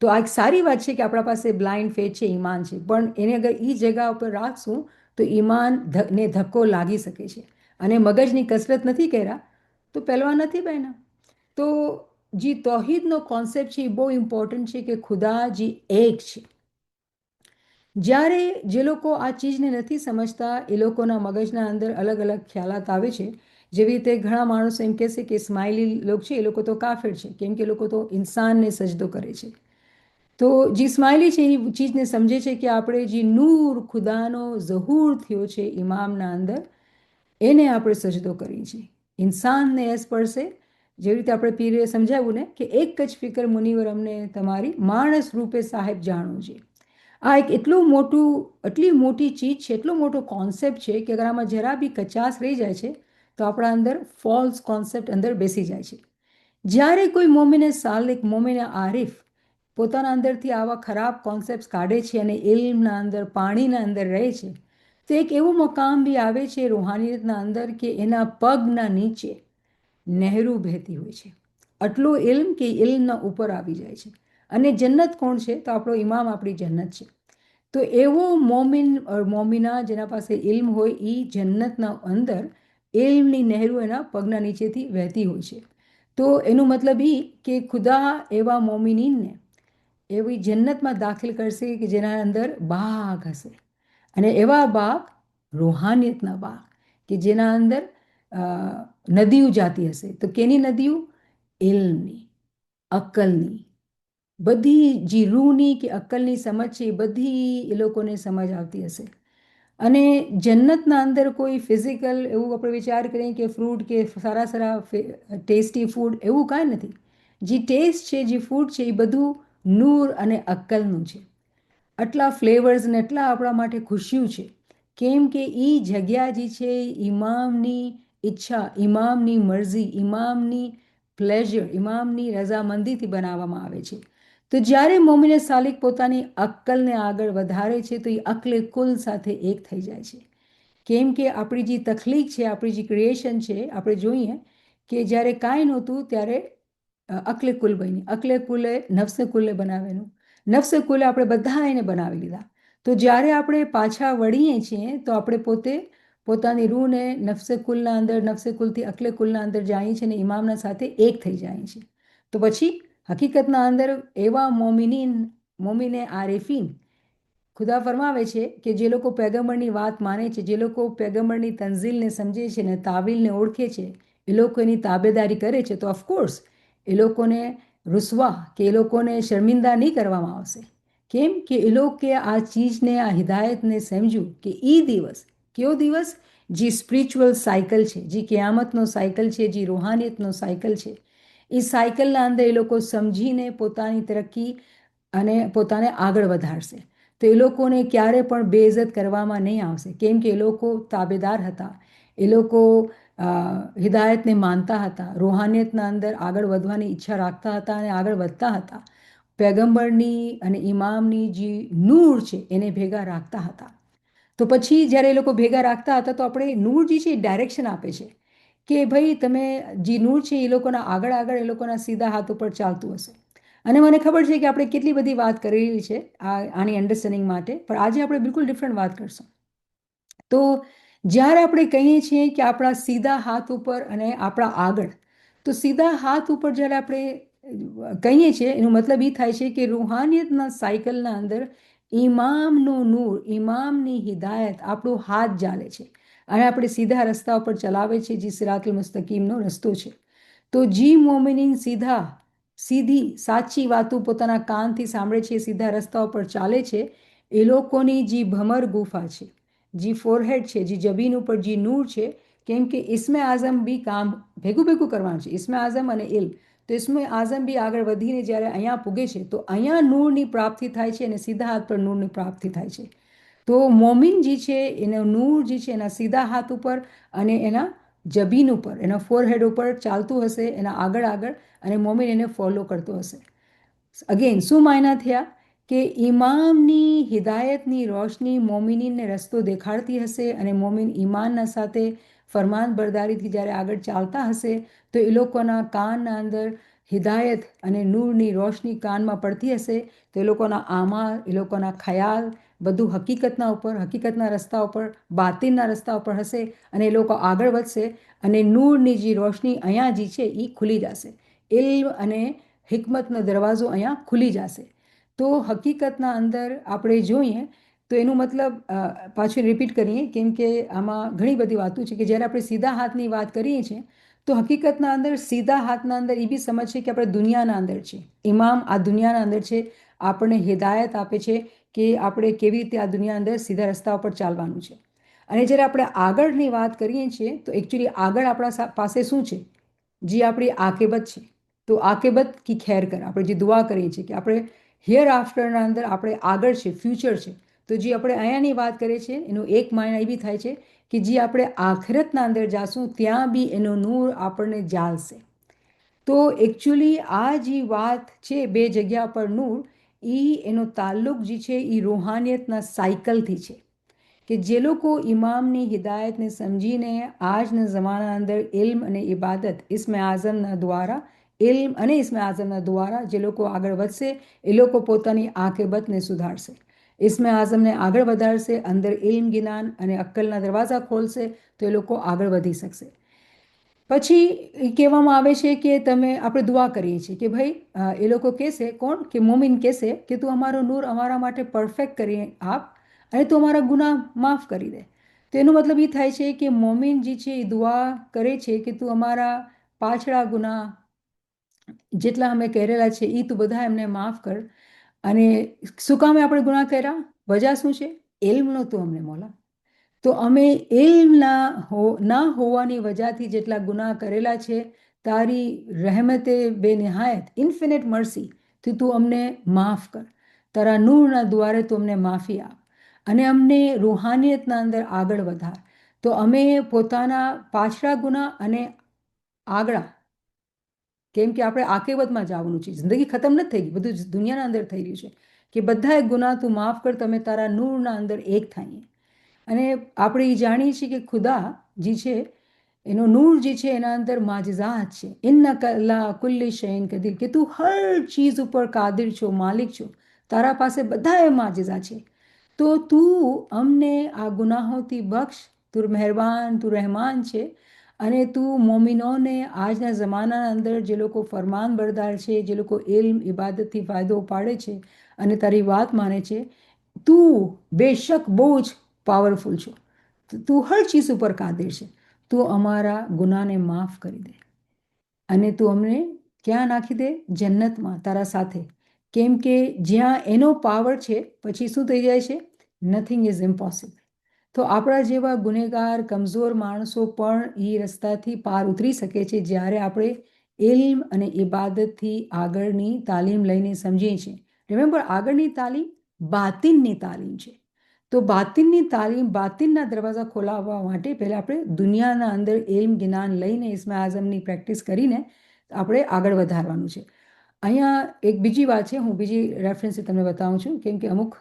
તો આ એક સારી વાત છે કે આપણા પાસે બ્લાઇન્ડ ફેથ છે, ઈમાન છે, પણ એને અગર એ જગ્યા ઉપર રાખશું તો ઈમાનને ધક્કો લાગી શકે છે અને મગજની કસરત નથી કર્યા તો પહેલવાન નથી બન્યા. તો જે તૌહીદનો કોન્સેપ્ટ છે એ બહુ ઇમ્પોર્ટન્ટ છે કે ખુદા જે એક છે. જ્યારે જે લોકો આ ચીજને નથી સમજતા એ લોકોના મગજના અંદર અલગ અલગ ખ્યાલાત આવે છે. જેવી રીતે ઘણા માણસો એમ કહેશે કે સ્માઇલી લોકો છે એ લોકો તો કાફિર છે, કેમ કે લોકો તો ઇન્સાનને સજદો કરે છે. તો જે સ્માઇલી છે એ ચીજને સમજે છે કે આપણે જે નૂર ખુદાનો ઝહૂર થયો છે ઇમામના અંદર, એને આપણે સજદો કરીએ છીએ. ઇન્સાનને એસ પડશે, જેવી રીતે આપણે પીરે સમજાવ્યું ને કે એક જ ફિકર મુનિવર અમને તમારી માણસ રૂપે સાહેબ જાણો છે. આ એક એટલી મોટી ચીજ છે, એટલો મોટો કોન્સેપ્ટ છે કે અગર આમાં જરા બી કચાશ રહી જાય છે તો આપણા અંદર ફોલ્સ કોન્સેપ્ટ અંદર બેસી જાય છે. જ્યારે કોઈ મોમિને સાલિક, મોમિને આરિફ પોતાના અંદરથી આવા ખરાબ કોન્સેપ્ટ કાઢે છે અને ઇલ્મના અંદર, પાણીના અંદર રહે છે, તો એક એવું મકામ બી આવે છે રૂહાનિયતના અંદર કે એના પગના નીચે નહેરો વહેતી હોય છે. આટલો ઇલ્મ કે ઇલ્મના ઉપર આવી જાય છે. અને જન્નત કોણ છે? તો આપણો ઇમામ આપણી જન્નત છે. તો એવો મોમિન મોમિના જેના પાસે ઇલ્મ હોય એ જન્નતના અંદર ઇલ્મની નહેરો એના પગના નીચેથી વહેતી હોય છે. તો એનું મતલબ એ કે ખુદા એવા મોમિનીનને એવી જન્નતમાં દાખલ કરશે કે જેના અંદર બાગ હશે, અને એવા બાગ રૂહાનિયતના બાગ કે જેના અંદર નદીઓ જાતી હશે. તો કેની નદીઓ? ઇલ્મની, અક્કલની, બધી જે રૂહની કે અક્કલની સમજ છે એ બધી એ લોકોને સમજ આવતી હશે. અને જન્નતના અંદર કોઈ ફિઝિકલ એવું આપણે વિચાર કરીએ કે ફ્રૂટ કે સારા સારા ટેસ્ટી ફૂડ એવું કાંઈ નથી. જે ટેસ્ટ છે, જે ફૂડ છે, એ બધું નૂર અને અક્કલનું છે. આટલા ફ્લેવર્સ ને એટલા આપણા માટે ખુશીઓ છે, કેમ કે એ જગ્યા જે છે ઇમામની ઈચ્છા, ઇમામની મરજી, ઇમામની પ્લેઝર, ઇમામની રજામંદીથી બનાવવામાં આવે છે. તો જ્યારે મોમિને સાલિક પોતાની અક્કલને આગળ વધારે છે તો એ અક્લે કુલ સાથે એક થઈ જાય છે. કેમ કે આપણી જે તખલીક છે, આપણી જે ક્રિએશન છે, આપણે જોઈએ કે જ્યારે કાંઈ નહોતું ત્યારે અકલે કુલ બની. અકલે કુલે નફસે કુલે બનાવેલું. નફસે કુલે આપણે બધા એને બનાવી લીધા. તો જ્યારે આપણે પાછા વળીએ છીએ તો આપણે પોતે પોતાની રૂહને નફસે કુલના અંદર, નફસે કુલથી અકલે કુલના અંદર જઈએ છીએ અને ઇમામના સાથે એક થઈ જાય છે. તો પછી હકીકતના અંદર એવા મોમિને આરેફીન ખુદા ફરમાવે છે કે જે લોકો પેગમ્બરની વાત માને છે, જે લોકો પેગમ્બરની તંઝીલને સમજે છે ને તાવીલને ઓળખે છે, એ લોકો એની તાબેદારી કરે છે, તો ઓફકોર્સ એ લોકોને રૂસવા કે એ લોકોને શર્મિંદા નહીં કરવામાં આવશે. કેમ કે એ લોકો આ ચીજને, આ હિદાયતને સમજ્યું કે એ દિવસ કયો દિવસ? જે સ્પિરિચ્યુઅલ સાયકલ છે, જે કિયામતનો સાયકલ છે, જે રૂહાનિયતનો સાયકલ છે, એ સાયકલના અંદર એ લોકો સમજીને પોતાની તરક્કી અને પોતાને આગળ વધારશે. તો એ લોકોને ક્યારે પણ બેઇજ્જત કરવામાં નહીં આવશે, કેમ કે એ લોકો તાબેદાર હતા, એ લોકો હિદાયતને માનતા હતા, રૂહાનિયતના અંદર આગળ વધવાની ઈચ્છા રાખતા હતા અને આગળ વધતા હતા. પેગમ્બરની અને ઇમામની જે નૂર છે એને ભેગા રાખતા હતા. તો પછી જ્યારે એ લોકો ભેગા રાખતા હતા તો આપણે નૂર જે છે એ ડાયરેક્શન આપે છે કે ભાઈ તમે જે નૂર છે એ લોકોના આગળ આગળ એ લોકોના સીધા હાથ ઉપર ચાલતું હશે. અને મને ખબર છે કે આપણે કેટલી બધી વાત કરેલી છે આની અન્ડરસ્ટેન્ડિંગ માટે, પણ આજે આપણે બિલકુલ ડિફરન્ટ વાત કરશું. તો જ્યારે આપણે કહીએ છીએ કે આપણા સીધા હાથ ઉપર અને આપણા આગળ, તો સીધા હાથ ઉપર જ્યારે આપણે કહીએ છીએ એનો મતલબ એ થાય છે કે રૂહાનિયતના સાયકલના અંદર ઇમામનું નૂર, ઇમામની હિદાયત આપણો હાથ ચાલે છે અને આપણે સીધા રસ્તા ઉપર ચલાવે છે, જે સિરાતુલ મુસ્તકીમનો રસ્તો છે. તો જી મોમિનીન સીધી સાચી વાતો પોતાના કાનથી સાંભળે છે, સીધા રસ્તા ઉપર ચાલે છે, એ લોકોની જે ભમર ગુફા છે, જે ફોરહેડ છે, જે જબીન ઉપર જે નૂર છે, કેમ કે ઇસ્મે આઝમ બી કામ ભેગું ભેગું કરવાનું છે, ઇસ્મે આઝમ અને ઇલ્મ. તો ઇસ્મે આઝમ બી આગળ વધીને જ્યારે અહીંયા પૂગે છે તો અહીંયા નૂરની પ્રાપ્તિ થાય છે અને સીધા હાથ પર નૂરની પ્રાપ્તિ થાય છે. તો મોમિન જે છે એનો નૂર જે છે એના સીધા હાથ ઉપર અને એના જબીન ઉપર, એના ફોરહેડ ઉપર ચાલતું હશે, એના આગળ આગળ, અને મોમિન એને ફોલો કરતો હશે. અગેન શું માયના થયા કે ઇમામની હિદાયતની રોશની મોમિનીને રસ્તો દેખાડતી હશે અને મોમિન ઈમાનના સાથે ફરમાન બરદારીથી જ્યારે આગળ ચાલતા હશે તો એ લોકોના કાનના અંદર હિદાયત અને નૂરની રોશની કાનમાં પડતી હશે, તો એ લોકોના આમાલ, એ લોકોના ખ્યાલ બધું હકીકતના ઉપર, હકીકતના રસ્તા ઉપર, બાતિનના રસ્તા ઉપર હશે અને એ લોકો આગળ વધશે અને નૂરની જે રોશની અહીંયા જે છે એ ખુલી જશે. ઇલ્મ અને હિકમતનો દરવાજો અહીંયા ખુલી જશે. તો હકીકતના અંદર આપણે જોઈએ તો એનું મતલબ પાછું રિપીટ કરીએ, કેમ કે આમાં ઘણી બધી વાતો છે કે જ્યારે આપણે સીધા હાથની વાત કરીએ છીએ તો હકીકતના અંદર સીધા હાથના અંદર એ બી સમજ છે કે આપણે દુનિયાના અંદર છે, ઇમામ આ દુનિયાના અંદર છે, આપણને હિદાયત આપે છે કે આપણે કેવી રીતે આ દુનિયા અંદર સીધા રસ્તા ઉપર ચાલવાનું છે. અને જ્યારે આપણે આગળની વાત કરીએ છીએ તો એકચ્યુઅલી આગળ આપણા પાસે શું છે? જે આપણી આકેબત છે. તો આકેબત કી ખેર કર, આપણે જે દુઆ કરીએ છીએ કે આપણે હિયર આફ્ટરના અંદર આપણે આગળ છે, ફ્યુચર છે. તો જે આપણે અહીંયાની વાત કરીએ છીએ એનું એક માયના એ બી થાય છે કે જે આપણે આખરતના અંદર જાશું ત્યાં બી એનો નૂર આપણને જાલશે. તો એકચ્યુઅલી આ જે વાત છે બે જગ્યા પર નૂર, એનો તાલ્લુક જે છે એ રૂહાનિયતના સાયકલથી છે કે જે લોકો ઇમામની હિદાયતને સમજીને આજના જમાના અંદર ઇલ્મ અને ઇબાદત ઇસ્મે આઝમના દ્વારા, ઇલ્મ અને ઇસ્મે આઝમના દ્વારા જે લોકો આગળ વધશે એ લોકો પોતાની આકેબતને સુધારશે, ઇસ્મે આઝમને આગળ વધારશે, અંદર ઇલ્મ જ્ઞાન અને અક્કલના દરવાજા ખોલશે તો એ લોકો આગળ વધી શકશે. પછી કહેવામાં આવે છે કે આપણે દુઆ કરીએ છીએ કે ભાઈ એ લોકો કહેશે, કોણ કે મોમિન કહેશે કે તું અમારો નૂર અમારા માટે પરફેક્ટ કરી આપ અને તું અમારા ગુનાહ માફ કરી દે. તો એનો મતલબ એ થાય છે કે મોમિન જે છે એ દુઆ કરે છે કે તું અમારા પાછળા ગુનાહ જેટલા અમે કરેલા છે એ તું બધા એમને માફ કર. અને શું કામે આપણે ગુનાહ કર્યા? વજહ શું છે? ઇલ્મનો તું અમને મોલા. તો અમે ઇલ્મ ના હોવાની વજહથી જેટલા ગુનાહ કરેલા છે, તારી રહેમતે બેનિહાયત ઇન્ફિનિટ મર્સીથી તું અમને માફ કર. તારા નૂરના દ્વારે તું અમને માફી આપ અને અમને રૂહાનિયતના અંદર આગળ વધાર. તો અમે પોતાના પાછલા ગુનાહ અને આગળા, કેમ કે આપણે આકેબતમાં જવાનું છે, જિંદગી ખતમ નથી થઈ ગઈ, બધું દુનિયાના અંદર થઈ રહ્યું છે કે બધાએ ગુનાહ તું માફ કર, તમે તારા નૂરના અંદર એક થઈએ. અને આપણે એ જાણીએ છીએ કે ખુદા જે છે એનો નૂર જે છે એના અંદર માજઝાત છે. ઇન્નકા અલા કુલ્લી શૈઇન કદીર, કે તું હર ચીજ ઉપર કાદિર છો, માલિક છો, તારા પાસે બધા એ માજઝા છે. તો તું અમને આ ગુનાહોથી બક્ષ, તું મહેરબાન, તું રહેમાન છે. અને તું મોમિનોને આજના જમાનાના અંદર જે લોકો ફરમાન બરદાર છે, જે લોકો ઇલ્મ ઇબાદતથી ફાયદો ઉપાડે છે અને તારી વાત માને છે, તું બેશક બહુ જ પાવરફુલ છો, તું હર ચીજ ઉપર કાદિર છે. તું અમારા ગુનાહને માફ કરી દે અને તું અમને ક્યાં નાખી દે? જન્નતમાં તારા સાથે. કેમ કે જ્યાં એનો પાવર છે પછી શું થઈ જાય છે? Nothing is impossible. તો આપણા જેવા ગુનેગાર કમજોર માણસો પણ એ રસ્તાથી પાર ઉતરી શકે છે જ્યારે આપણે ઇલ્મ અને ઇબાદતથી આગળની તાલીમ લઈને સમજીએ છીએ. રિમેમ્બર, આગળની તાલીમ બાતિનની તાલીમ છે. તો બાતિનની તાલીમ, બાતિનના દરવાજા ખોલાવવા માટે પહેલાં આપણે દુનિયાના અંદર ઇલ્મ જ્ઞાન લઈને ઇસ્મે આઝમની પ્રેક્ટિસ કરીને આપણે આગળ વધારવાનું છે. અહીંયા એક બીજી વાત છે, હું બીજી રેફરન્સથી તમને બતાવું છું, કેમ કે અમુક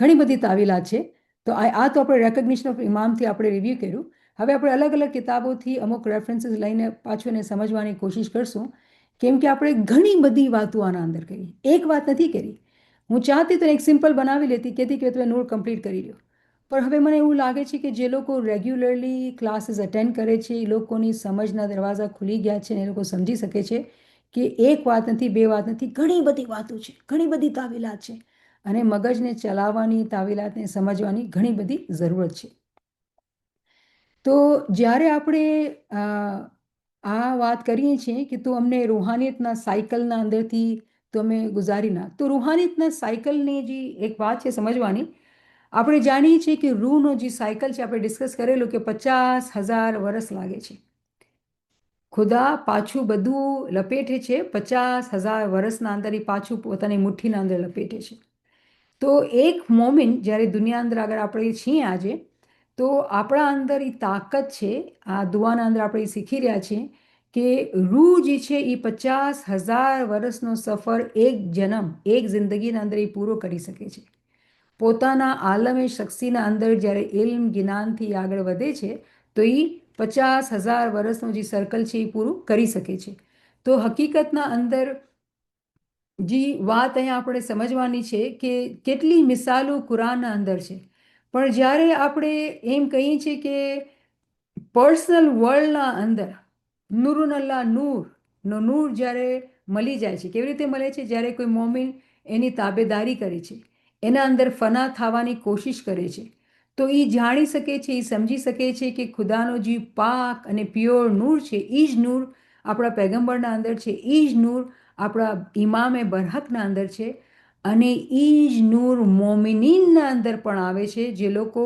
ઘણી બધી તાવીલાત છે. તો આ તો આપણે રેકોગ્નિશન ઓફ ઇમામથી આપણે રિવ્યૂ કર્યું. હવે આપણે અલગ અલગ કિતાબોથી અમુક રેફરન્સીસ લઈને પાછું એને સમજવાની કોશિશ કરશું, કેમ કે આપણે ઘણી બધી વાતો આના અંદર કરી, એક વાત નથી કરી. હું ચાહતી તો એક સિમ્પલ બનાવી લેતી, કહેતી કે તમે નૂર કમ્પ્લીટ કરી લો. પણ હવે મને એવું લાગે છે કે જે લોકો રેગ્યુલરલી ક્લાસીસ અટેન્ડ કરે છે એ લોકોની સમજના દરવાજા ખુલી ગયા છે અને એ લોકો સમજી શકે છે કે એક વાત નથી, બે વાત નથી, ઘણી બધી વાતો છે, ઘણી બધી તાવીલાત છે અને મગજને ચલાવવાની, તાવીલાતને સમજવાની ઘણી બધી જરૂરત છે. તો જ્યારે આપણે આ વાત કરીએ છીએ કે તું અમને રૂહાનિયતના સાયકલના અંદરથી તો અમે ગુજારી નાખ, તો રૂહાનિયતના સાયકલની જે એક વાત છે સમજવાની, આપણે જાણીએ છીએ કે રૂહનો જે સાયકલ છે, આપણે ડિસ્કસ કરેલું કે 50,000 વર્ષ લાગે છે. ખુદા પાછું બધું લપેટે છે 50,000 વર્ષના અંદર, એ પાછું પોતાની મુઠ્ઠીના અંદર લપેટે છે. તો એક મોમિન જ્યારે દુનિયા અંદર આગળ આપણે છીએ આજે, તો આપણા અંદર એ તાકાત છે, આ દુઆના અંદર આપણે શીખી રહ્યા છીએ કે રૂહ જે છે એ 50,000 વર્ષનો સફર એક જન્મ, એક જિંદગીના અંદર એ પૂરો કરી શકે છે. પોતાના આલમે શખ્સીના અંદર જ્યારે ઇલ્મ જ્ઞાનથી આગળ વધે છે તો એ 50,000 વર્ષનું જે સર્કલ છે એ પૂરું કરી શકે છે. તો હકીકતના અંદર જે વાત અહીંયા આપણે સમજવાની છે કે કેટલી મિસાલો કુરાનના અંદર છે, પણ જ્યારે આપણે એમ કહીએ છીએ કે પર્સનલ વર્લ્ડના અંદર નૂરુનલ્લા નૂરનો નૂર જ્યારે મળી જાય છે, કેવી રીતે મળે છે? જ્યારે કોઈ મોમિન એની તાબેદારી કરે છે, એના અંદર ફના થવાની કોશિશ કરે છે, તો એ જાણી શકે છે, એ સમજી શકે છે કે ખુદાનો જે પાક અને પ્યોર નૂર છે, એ જ નૂર આપણા પૈગંબરના અંદર છે, એ જ નૂર આપણા ઇમામે બરહકના અંદર છે અને એ જ નૂર મોમિનીનના અંદર પણ આવે છે, જે લોકો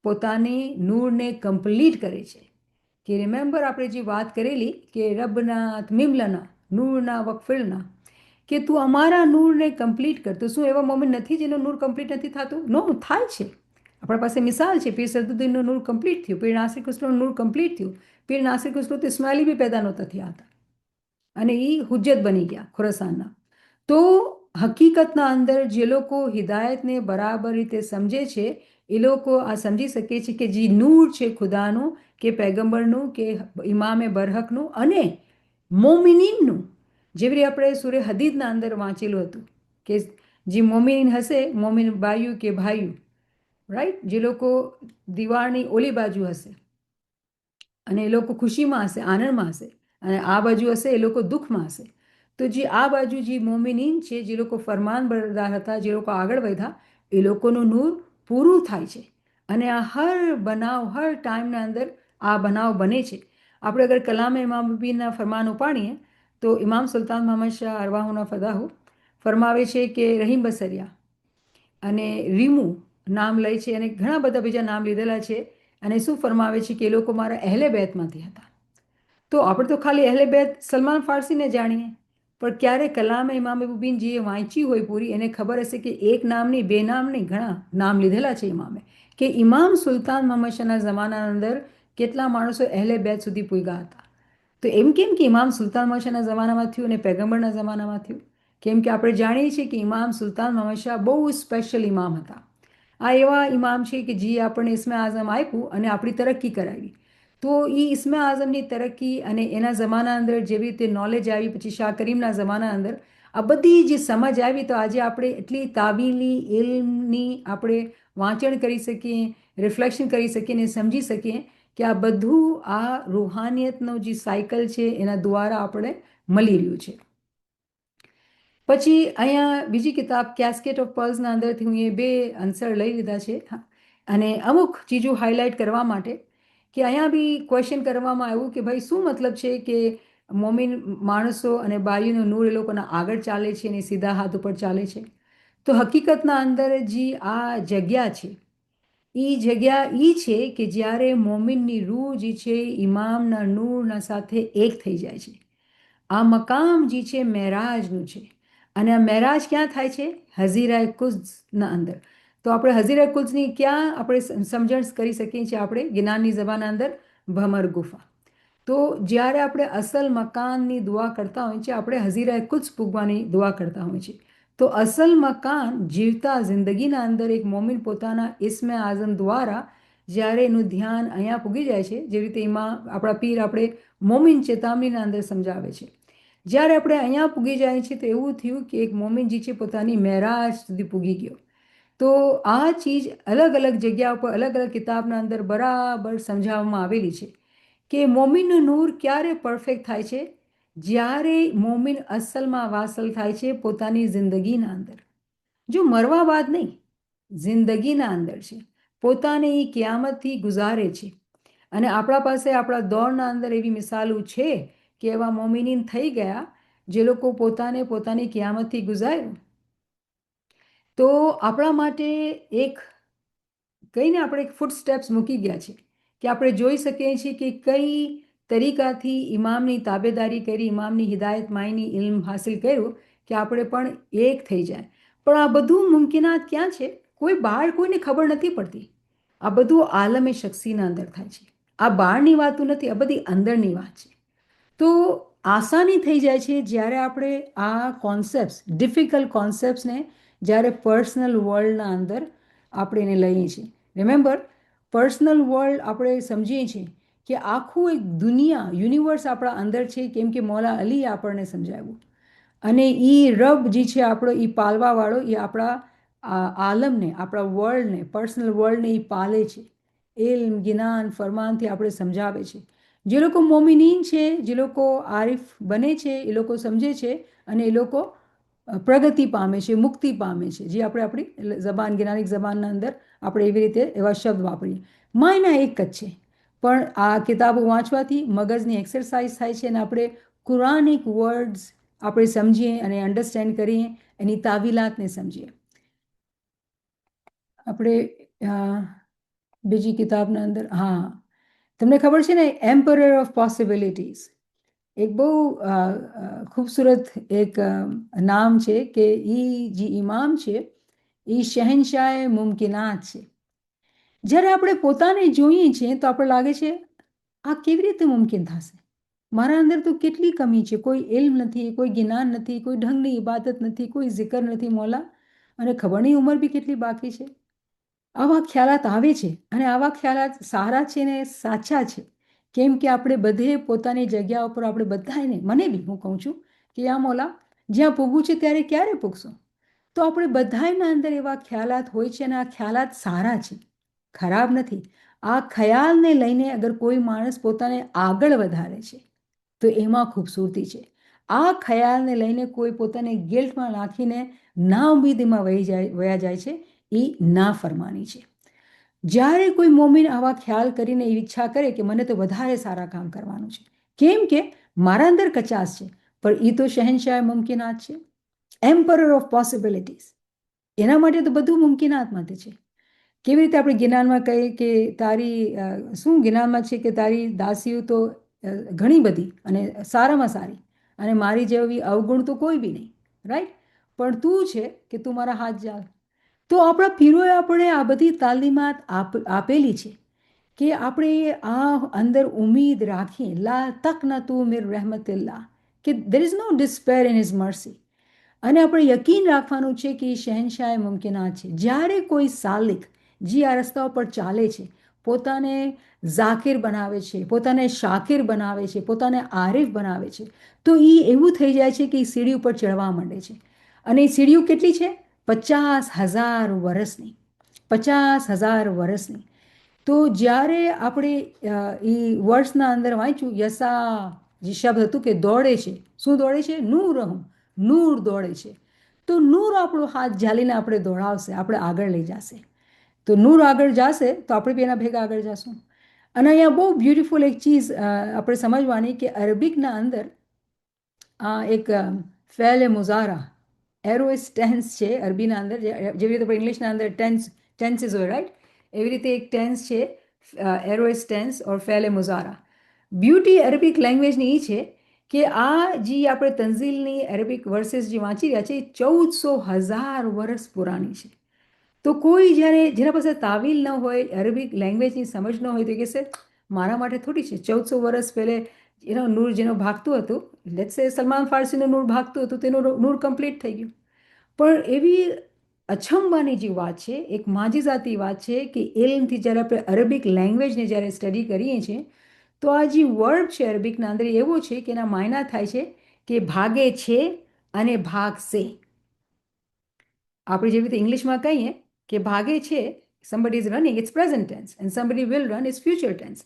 પોતાની નૂરને કમ્પ્લીટ કરે છે. કે રિમેમ્બર આપણે જે વાત કરેલી કે રબના મિમલના નૂરના વકફિલના, કે તું અમારા નૂરને કમ્પ્લીટ કર. તો શું એવા મોમેન્ટ નથી જેનું નૂર કમ્પ્લીટ નથી થતું? નો, થાય છે. આપણા પાસે મિસાલ છે, પીર સરદુદ્દીનનું નૂર કમ્પ્લીટ થયું, પીર નાસિર ખુસરોનું નૂર કમ્પ્લીટ થયું. પીર નાસિર ખુસરો તો ઇસ્માઇલી બી પેદા નહોતા થયા હતા અને એ હુજ્જત બની ગયા ખુરાસાનના. તો હકીકતના અંદર જે લોકો હિદાયતને બરાબર રીતે સમજે છે એ લોકો આ સમજી શકે છે કે જે નૂર છે ખુદાનું, કે પૈગંબરનું, કે ઇમામે બરહકનું અને મોમિનીનનું, જેવી રીતે આપણે સૂરે હદીદના અંદર વાંચેલું હતું કે જે મોમિન હશે, મોમિન બાયું કે ભાઈયું, રાઈટ, જે લોકો દિવાળની ઓલી બાજુ હશે અને એ લોકો ખુશીમાં હશે, આનંદમાં હશે, અને આ બાજુ હશે એ લોકો દુઃખમાં હશે. તો જે આ બાજુ જે મોમિનીન છે, જે લોકો ફરમાનબરદાર હતા, જે લોકો આગળ વધ્યા, એ લોકોનું નૂર પૂરું થાય છે. અને આ હર બનાવ, હર ટાઈમના અંદર આ બનાવ બને છે. આપણે અગર કલામે ઇમામ બીના ફરમાન ઉપાડીએ તો ઇમામ સુલતાન મોહમ્મદ શાહ અરવાહુના ફદાહુ ફરમાવે છે કે રહીમ બસરિયા અને રીમુ નામ લે છે, અને ઘણા બધા બીજા નામ લીધેલા છે. અને શું ફરમાવે છે કે એ લોકો મારા અહેલે બેતમાંથી હતા. તો આપણે તો ખાલી અહેલે બેત સલમાન ફારસીને જાણીએ, પણ ક્યારે કલામે ઇમામ મુબીન જે વાંચી હોય પૂરી, એને ખબર હશે કે એક નામ નહીં, બે નામ નહીં, ઘણા નામ લીધેલા છે ઇમામે, કે ઇમામ સુલતાન મોહમ્મદ શાહના જમાનાના અંદર કેટલા માણસો અહેલે બેત સુધી પૂગ્યા હતા. તો એમ કેમ કે ઇમામ સુલતાન મોહમ્મદ શાહના જમાનામાં થયું અને પેગમ્બરના જમાનામાં થયું? કેમ કે આપણે જાણીએ છીએ કે ઇમામ સુલતાન મોહમ્મદ શાહ બહુ સ્પેશિયલ ઇમામ હતા. આ એવા ઇમામ છે કે જે આપણને ઇસ્મે આઝમ આપ્યું અને આપણી તરક્કી કરાવી. તો એ ઇસ્મે આઝમની તરક્કી અને એના જમાના અંદર જેવી રીતે નોલેજ આવી, પછી શાહ કરીમના જમાના અંદર આ બધી જે સમજ આવી, તો આજે આપણે એટલી તાવીલી ઇલ્મની આપણે વાંચન કરી શકીએ, રિફ્લેક્શન કરી શકીએ અને સમજી શકીએ કે આ બધું આ રૂહાનિયતનો જે સાયકલ છે એના દ્વારા આપણે મળી રહ્યું છે. પછી અહીંયા બીજી કિતાબ કેસ્કેટ ઓફ પર્લ્સના અંદરથી હું એ બે આન્સર લઈ લીધા છે, અને અમુક ચીજો હાઇલાઇટ કરવા માટે કે અહીંયા બી ક્વેશ્ચન કરવામાં આવ્યું કે ભાઈ શું મતલબ છે કે મોમિન માણસો અને બાઈઓનું નૂર એ લોકોના આગળ ચાલે છે અને સીધા હાથ ઉપર ચાલે છે. તો હકીકતના અંદર જે આ જગ્યા છે, એ જગ્યા એ છે કે જ્યારે મોમિનની રૂહ જે છે ઇમામના નૂરના સાથે એક થઈ જાય છે. આ મકામ જે છે મેરાજનું છે, અને આ મેરાજ ક્યાં થાય છે? હઝીરાએ કુદ્સના અંદર. તો આપણે હઝીરાએ કુદ્સની ક્યાં આપણે સમજણ કરી શકીએ છીએ? આપણે ગિનાનની જબાના અંદર ભમર ગુફા. તો જ્યારે આપણે અસલ મકાનની દુઆ કરતા હોઈએ છીએ, આપણે હઝીરાએ કુદ્સ પૂગવાની દુઆ કરતા હોઈએ છીએ. તો અસલ મકાન જીવતા જિંદગીના અંદર એક મોમિન પોતાના ઇસ્મે આઝમ દ્વારા જ્યારે એનું ધ્યાન અહીંયા પૂગી જાય છે, જેવી રીતે એમાં આપણા પીર આપણે મોમિન ચેતાવણીના અંદર સમજાવે છે, જ્યારે આપણે અહીંયા પૂગી જાય છે તો એવું થયું કે એક મોમિન જે છે પોતાની મેરાજ સુધી પૂગી ગયો. તો આ ચીજ અલગ અલગ જગ્યા ઉપર અલગ અલગ કિતાબના અંદર બરાબર સમજાવવામાં આવેલી છે કે મોમિનનું નૂર ક્યારે પરફેક્ટ થાય છે? જ્યારે મોમિન અસલમાં વાસલ થાય છે પોતાની જિંદગીના અંદર. જો મરવા બાદ નહીં, જિંદગીના અંદર છે, પોતાને એ કિયામતથી ગુજારે છે. અને આપણા પાસે આપણા દોરના અંદર એવી મિસાલો છે કે એવા મોમિનીન થઈ ગયા જે લોકો પોતાને પોતાની કિયામતથી ગુજાર્યું. તો આપણા માટે એક કહીને આપણે એક ફૂટ સ્ટેપ્સ મૂકી ગયા છે કે આપણે જોઈ શકીએ છીએ કે કઈ તરીકાથી ઇમામની તાબેદારી કરી, ઇમામની હિદાયત માયની ઇલ્મ હાસિલ કર્યું કે આપણે પણ એક થઈ જાય. પણ આ બધું મુમકિનાત ક્યાં છે? કોઈ બહાર કોઈને ખબર નથી પડતી. આ બધું આલમે શખ્સીના અંદર થાય છે. આ બહારની વાતો નથી, આ બધી અંદરની વાત છે. તો આસાની થઈ જાય છે જ્યારે આપણે આ કોન્સેપ્ટ્સ, ડિફિકલ્ટ કોન્સેપ્ટ્સને જ્યારે પર્સનલ વર્લ્ડના અંદર આપણે એને લઈએ છીએ. રિમેમ્બર, પર્સનલ વર્લ્ડ આપણે સમજીએ છીએ કે આખું એક દુનિયા, યુનિવર્સ આપણા અંદર છે, કેમ કે મૌલા અલીએ આપણને સમજાવ્યું. અને એ રબ જે છે આપણો, એ પાલવાવાળો, એ આપણા આલમને, આપણા વર્લ્ડને, પર્સનલ વર્લ્ડને એ પાલે છે. ઇલ્મ, જ્ઞાન, ફરમાનથી આપણે સમજાવે છે. જે લોકો મોમિનીન છે, જે લોકો આરિફ બને છે, એ લોકો સમજે છે અને એ લોકો પ્રગતિ પામે છે, મુક્તિ પામે છે. જે આપણે આપણી જબાન, જ્ઞાનિક જબાનના અંદર આપણે એવી રીતે એવા શબ્દ વાપરીએ. માયના એક જ છે, પણ આ કિતાબો વાંચવાથી મગજની એક્સરસાઇઝ થાય છે અને આપણે કુરાનિક વર્ડ્સ આપણે સમજીએ અને અન્ડરસ્ટેન્ડ કરીએ, એની તાવીલાતને સમજીએ. આપણે બીજી કિતાબના અંદર, હા, તમને ખબર છે ને, એમ્પરર ઓફ પોસિબિલિટીઝ, એક બહુ ખૂબસૂરત એક નામ છે કે એ જે ઇમામ છે એ શહેનશાહ મુમકિનાત છે. જ્યારે આપણે પોતાને જોઈએ છીએ તો આપણે લાગે છે આ કેવી રીતે મુમકિન થશે? મારા અંદર તો કેટલી કમી છે, કોઈ ઇલ્મ નથી, કોઈ જ્ઞાન નથી, કોઈ ઢંગની ઇબાદત નથી, કોઈ zikr નથી મૌલા, અને ખબર નહીં ઉંમર બી કેટલી બાકી છે. આવા ખ્યાલાત આવે છે અને આવા ખ્યાલાત સારા છે ને સાચા છે. કેમ કે આપણે બધે પોતાની જગ્યા ઉપર આપણે બધાને, મને બી હું કહું છું કે યા મૌલા, જ્યાં પૂગવું છે ત્યારે ક્યારે પૂગશું? તો આપણે બધાના અંદર એવા ખ્યાલાત હોય છે અને આ ખ્યાલાત સારા છે, ખરાબ નથી. આ ખ્યાલને લઈને અગર કોઈ માણસ પોતાને આગળ વધારે છે તો એમાં ખૂબસૂરતી છે. આ ખ્યાલને લઈને કોઈ પોતાને ગિલ્ટમાં નાખીને ના ઉમ્મીદીમાં વયા જાય છે, એ ના ફરમાની છે. જ્યારે કોઈ મોમિન આવા ખ્યાલ કરીને ઈચ્છા કરે કે મને તો વધારે સારા કામ કરવાનું છે, કેમ કે મારા અંદર કચાશ છે, પણ એ તો શહેનશાહ મુમકિનાત છે, એમ્પરર ઓફ પોસિબિલિટીઝ. એના માટે તો બધું મુમકિનાતમાંથી છે. કેવી રીતે આપણે જ્ઞાનમાં કહીએ કે તારી શું જ્ઞાનમાં છે કે તારી દાસીઓ તો ઘણી બધી અને સારામાં સારી, અને મારી જેવી અવગુણ તો કોઈ બી નહીં, રાઈટ. પણ તું છે કે તું મારા હાથ જાલ. તો આપણા પીરોએ આપણે આ બધી તાલીમાત આપેલી છે કે આપણે આ અંદર ઉમ્મીદ રાખીએ, લા તક ન તું મિર રહેમતિલ્લા, કે there is no despair in his mercy. અને આપણે યકીન રાખવાનું છે કે એ શહેનશાહ મુમકિનાત છે. જ્યારે કોઈ સાલિક જે આ રસ્તા ઉપર ચાલે છે, પોતાને ઝાકિર બનાવે છે, પોતાને શાકિર બનાવે છે, પોતાને આરિફ બનાવે છે, તો એ એવું થઈ જાય છે કે એ સીડી ઉપર ચડવા માંડે છે. અને એ સીડીઓ કેટલી છે? 50,000 વર્ષની. 50,000 વર્ષની. તો જ્યારે આપણે એ વર્ષના અંદર વાંચ્યું, યસા જે શબ્દ હતું કે દોડે છે. શું દોડે છે? નૂર હું, નૂર દોડે છે. તો નૂર આપણો હાથ ઝાલીને આપણે દોડાવશે, આપણે આગળ લઈ જશે. તો નૂર આગળ જશે તો આપણે બી એના ભેગા આગળ જશું. અને અહીંયા બહુ બ્યુટિફુલ એક ચીજ આપણે સમજવાની કે અરબિકના અંદર એક ફેલ મુઝારા એરોઇસ ટેન્સ છે અરબીના અંદર, જેવી રીતે આપણે ઇંગ્લિશના અંદર ટેન્સીસ હોય, રાઈટ, એવી રીતે એક ટેન્સ છે એરોઇસ ટેન્સ ઓર ફેલે મુઝારા. બ્યુટી અરબિક લેંગ્વેજની એ છે કે આ જે આપણે તંઝીલની અરેબિક વર્સેસ જે વાંચી રહ્યા છે એ 1400,000 વર્ષ પુરાણી છે. તો કોઈ જ્યારે જેના પાસે તાવીલ ન હોય, અરેબિક લેંગ્વેજની સમજ ન હોય, તો કહેશે મારા માટે થોડી છે. 1400 વર્ષ પહેલે એનો નૂર જેનો ભાગતું હતું, લેટ્સ સે સલમાન ફારસીનું નૂર ભાગતું હતું, તેનું નૂર કમ્પ્લીટ થઈ ગયું. પણ એવી અચંબાની જે વાત છે, એક માજીઝાતી વાત છે કે ઇલ્મથી જ્યારે આપણે અરેબિક લેંગ્વેજને જ્યારે સ્ટડી કરીએ છીએ, તો આ જે વર્ડ છે અરેબિકના અંદર એવો છે કે એના માયના થાય છે કે ભાગે છે અને ભાગશે. આપણે જેવી રીતે ઇંગ્લિશમાં કહીએ કે ભાગે છે, somebody is running, it's present tense, and somebody will run, it's future tense.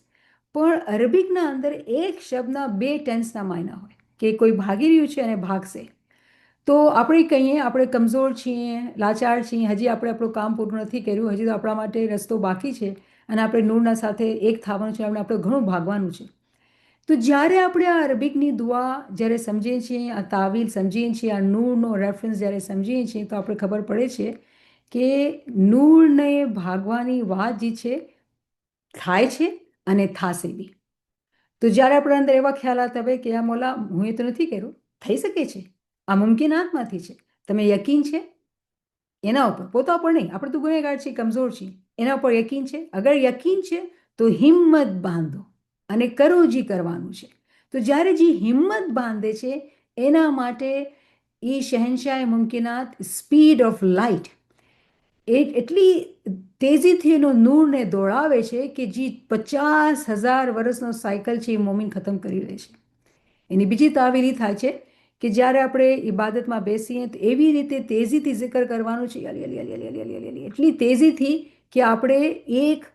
પણ અરબિકના અંદર એક શબ્દના બે ટેન્સના માયના હોય કે કોઈ ભાગી રહ્યું છે અને ભાગશે. તો આપણે કહીએ આપણે કમજોર છીએ, લાચાર છીએ, હજી આપણે આપણું કામ પૂરું નથી કર્યું, હજી તો આપણા માટે રસ્તો બાકી છે અને આપણે નૂરના સાથે એક થવાનું છે, આપણે ઘણું ભાગવાનું છે. તો જ્યારે આપણે આ અરબિકની દુઆ જ્યારે સમજીએ છીએ, આ તાવીલ સમજીએ છીએ, આ નૂરનો રેફરન્સ જ્યારે સમજીએ છીએ, તો આપણે ખબર પડે છે કે નૂરને ભાગવાની વાત જે છે થાય છે અને થાશે બી. તો જ્યારે આપણા અંદર એવા ખ્યાલાત આવે કે આ મોલા હું એ તો નથી કર્યું, થઈ શકે છે, આ મુમકિનાતમાંથી છે, તમે યકીન છે એના ઉપર, પોતા પર નહીં, આપણે તો ગુનેગાર છીએ, કમજોર છીએ, એના ઉપર યકીન છે. અગર યકીન છે તો હિંમત બાંધો અને કરો જે કરવાનું છે. તો જ્યારે જે હિંમત બાંધે છે એના માટે એ શહેનશાહ મુમકિનાત સ્પીડ ઓફ લાઇટ એટલી તેજીથી એનો નૂરને દોડાવે છે કે જે 50,000 વર્ષનો સાયકલ છે એ મોમિન ખતમ કરી લે છે. એની બીજી તાવીલ થાય છે કે જ્યારે આપણે ઇબાદતમાં બેસીએ તો એવી રીતે તેજીથી જિકર કરવાનું છે, એટલી તેજીથી કે આપણે એક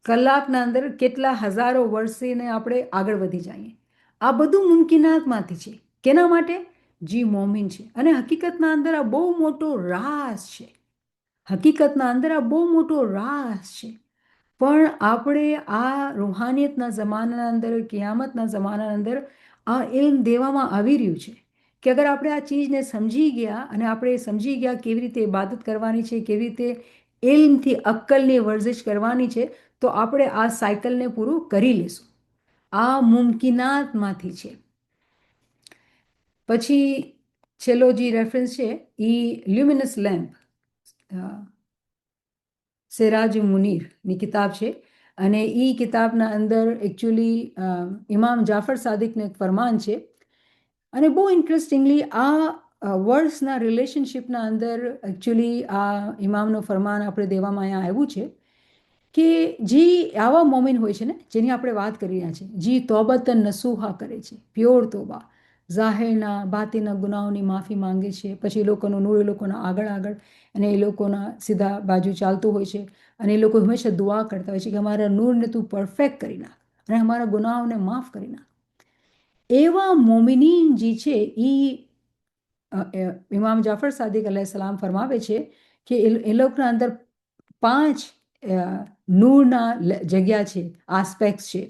કલાકના અંદર કેટલા હજારો વર્ષને આપણે આગળ વધી જઈએ. આ બધું મુમકિનાતમાંથી છે. કેના માટે? જી મોમિન છે. અને હકીકતના અંદર આ બહુ મોટો રાસ છે. હકીકતના અંદર આ બહુ મોટો રાસ છે. પણ આપણે આ રૂહાનિયતના જમાનાના અંદર, કિયામતના જમાનાના અંદર આ ઇલ્મ દેવામાં આવી રહ્યું છે કે અગર આપણે આ ચીજને સમજી ગયા અને આપણે સમજી ગયા કેવી રીતે ઇબાદત કરવાની છે, કેવી રીતે ઇલ્મથી અક્કલની વર્જિશ કરવાની છે, તો આપણે આ સાયકલને પૂરું કરી લેશું. આ મુમકિનાતમાંથી છે. પછી છેલ્લો જે રેફરન્સ છે એ લ્યુમિનસ લેમ્પ, સિરાજ મુનીરની કિતાબ છે. અને એ કિતાબના અંદર એકચ્યુઅલી ઇમામ જાફર સાદિકનું એક ફરમાન છે. અને બહુ ઇન્ટરેસ્ટિંગલી આ વર્ડ્સના રિલેશનશિપના અંદર એકચ્યુઅલી આ ઇમામનું ફરમાન આપણે દેવામાં અહીંયા આવ્યું છે કે જે આવા મોમિન હોય છે ને, જેની આપણે વાત કરી રહ્યા છીએ, જે તોબતન નસુહા કરે છે, પ્યોર તોબા, જાહેરના બાતીના ગુનાહોની માફી માંગે છે. પછી એ લોકોનું નૂર એ લોકોના આગળ અને એ લોકોના સીધા બાજુ ચાલતું હોય છે. અને એ લોકો હંમેશા દુઆ કરતા હોય છે કે અમારા નૂરને તું પરફેક્ટ કરી નાખ અને અમારા ગુનાહોને માફ કરી નાખ. એવા મોમિનીન જે છે એ ઇમામ જાફર સાદિક અલૈહિસ્સલામ ફરમાવે છે કે એ લોકોના અંદર 5 નૂરના જગ્યા છે, આસ્પેક્ટ છે.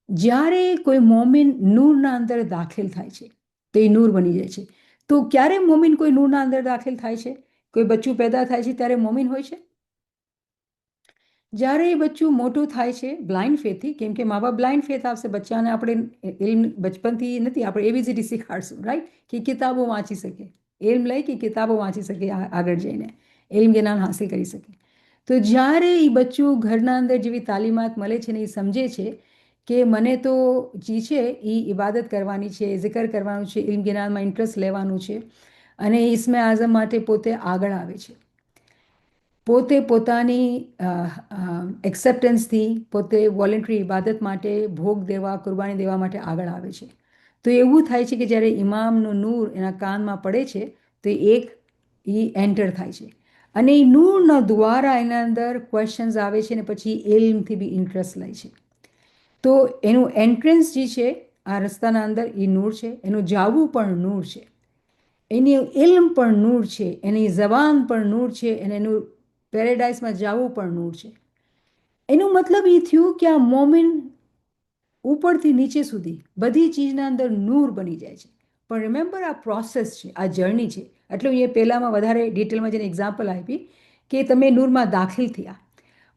જ્યારે કોઈ મોમિન નૂરના અંદર દાખલ થાય છે તો એ નૂર બની જાય છે. તો ક્યારે મોમિન કોઈ નૂરના અંદર દાખલ થાય છે? કોઈ બચ્ચું પેદા થાય છે ત્યારે મોમિન હોય છે? જ્યારે એ બચ્ચું મોટું થાય છે બ્લાઇન્ડ ફેથથી, કેમ કે મા બાપ બ્લાઇન્ડ ફેથ આપશે બચ્ચાને, આપણે ઇલ્મ બચપનથી નથી, આપણે એબીસીડી શીખાડશું, રાઈટ, કે કિતાબો વાંચી શકે, ઇલ્મ લઈ કે કિતાબો વાંચી શકે, આગળ જઈને ઇલ્મ જ્ઞાન હાંસિલ કરી શકે. તો જ્યારે એ બચ્ચું ઘરના અંદર જેવી તાલીમાત મળે છે ને એ સમજે છે કે મને તો જે છે એ ઇબાદત કરવાની છે, જિકર કરવાનું છે, ઇલ્મ જ્ઞાનમાં ઇન્ટરેસ્ટ લેવાનું છે, અને ઇસ્મે આઝમ માટે પોતે આગળ આવે છે. પોતે પોતાની એક્સેપ્ટન્સથી પોતે વોલેન્ટરી ઇબાદત માટે ભોગ દેવા, કુરબાની દેવા માટે આગળ આવે છે. તો એવું થાય છે કે જ્યારે ઇમામનું નૂર એના કાનમાં પડે છે તો એ એન્ટર થાય છે અને એ નૂરના દ્વારા એના અંદર ક્વેશ્ચન્સ આવે છે ને પછી ઇલ્મથી બી ઇન્ટરેસ્ટ લે છે. તો એનું એન્ટ્રન્સ જે છે આ રસ્તાના અંદર એ નૂર છે, એનું જાવું પણ નૂર છે, એની ઇલ્મ પણ નૂર છે, એની જબાન પણ નૂર છે, અને એનું પેરેડાઇઝમાં જવું પણ નૂર છે. એનું મતલબ એ થયું કે આ મોમિન ઉપરથી નીચે સુધી બધી ચીજના અંદર નૂર બની જાય છે. પણ રિમેમ્બર, આ પ્રોસેસ છે, આ જર્ની છે. એટલે હું એ પહેલાંમાં વધારે ડિટેલમાં જઈને એક્ઝામ્પલ આપી કે તમે નૂરમાં દાખલ થયા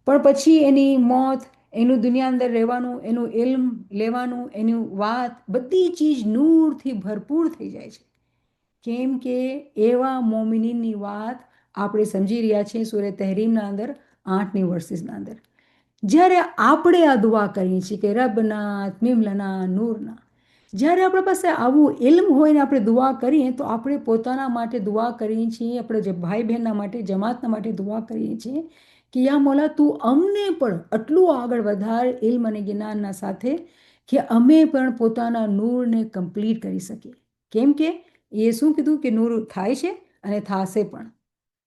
પણ પછી એની મોત, એનું દુનિયા અંદર રહેવાનું, એનું ઇલ્મ લેવાનું, એનું વાત, બધી ચીજ નૂરથી ભરપૂર થઈ જાય છે. કેમ કે એવા મોમિનીની વાત આપણે સમજી રહ્યા છીએ સૂરે તહરીમના અંદર 8ની વર્સિસના અંદર. જ્યારે આપણે આ દુઆ કરીએ છીએ કે રબના ત્મિમલના નૂરના, જ્યારે આપણા પાસે આવું ઇલ્મ હોય ને આપણે દુઆ કરીએ તો આપણે પોતાના માટે દુઆ કરીએ છીએ, આપણે જે ભાઈ બહેનના માટે, જમાતના માટે દુઆ કરીએ છીએ કે યા મોલા તું અમને પણ આટલું આગળ વધાર ઇલ્મ અને જ્ઞાનના સાથે કે અમે પણ પોતાના નૂરને કમ્પ્લીટ કરી શકીએ. કેમ કે એ શું કીધું કે નૂર થાય છે અને થાશે પણ.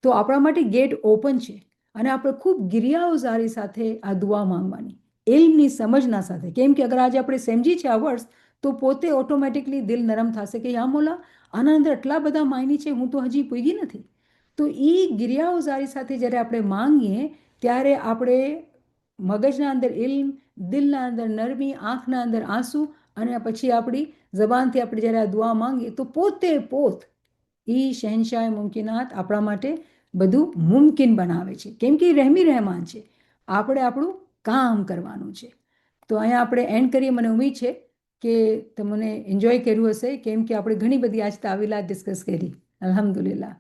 તો આપણા માટે ગેટ ઓપન છે અને આપણે ખૂબ ગિરિયાઓઝારી સાથે આ દુઆ માંગવાની, ઇલ્મની સમજના સાથે. કેમ કે અગર આજે આપણે સમજી છે આ વર્ષ તો પોતે ઓટોમેટિકલી દિલ નરમ થશે કે યા મોલા આના અંદર આટલા બધા માયની છે, હું તો હજી પૂગી નથી. તો એ ગિરિયાઓઝારી સાથે જ્યારે આપણે માંગીએ ત્યારે આપણે મગજના અંદર ઇલ્મ, દિલના અંદર નરમી, આંખના અંદર આંસુ, અને પછી આપણી જબાનથી આપણે જ્યારે આ દુઆ માંગીએ તો પોતે એ શહેનશાહ મુમકિનાત આપણા માટે બધું મુમકિન બનાવે છે. કેમ કે એ રહેમી રહેમાન છે, આપણે આપણું કામ કરવાનું છે. તો અહીંયા આપણે એન્ડ કરીએ. મને ઉમ્મીદ છે કે તમને એન્જોય કર્યું હશે, કેમ કે આપણે ઘણી બધી આજ તાવીલાત ડિસ્કસ કરી. અલ્હમ્દુલિલ્લાહ.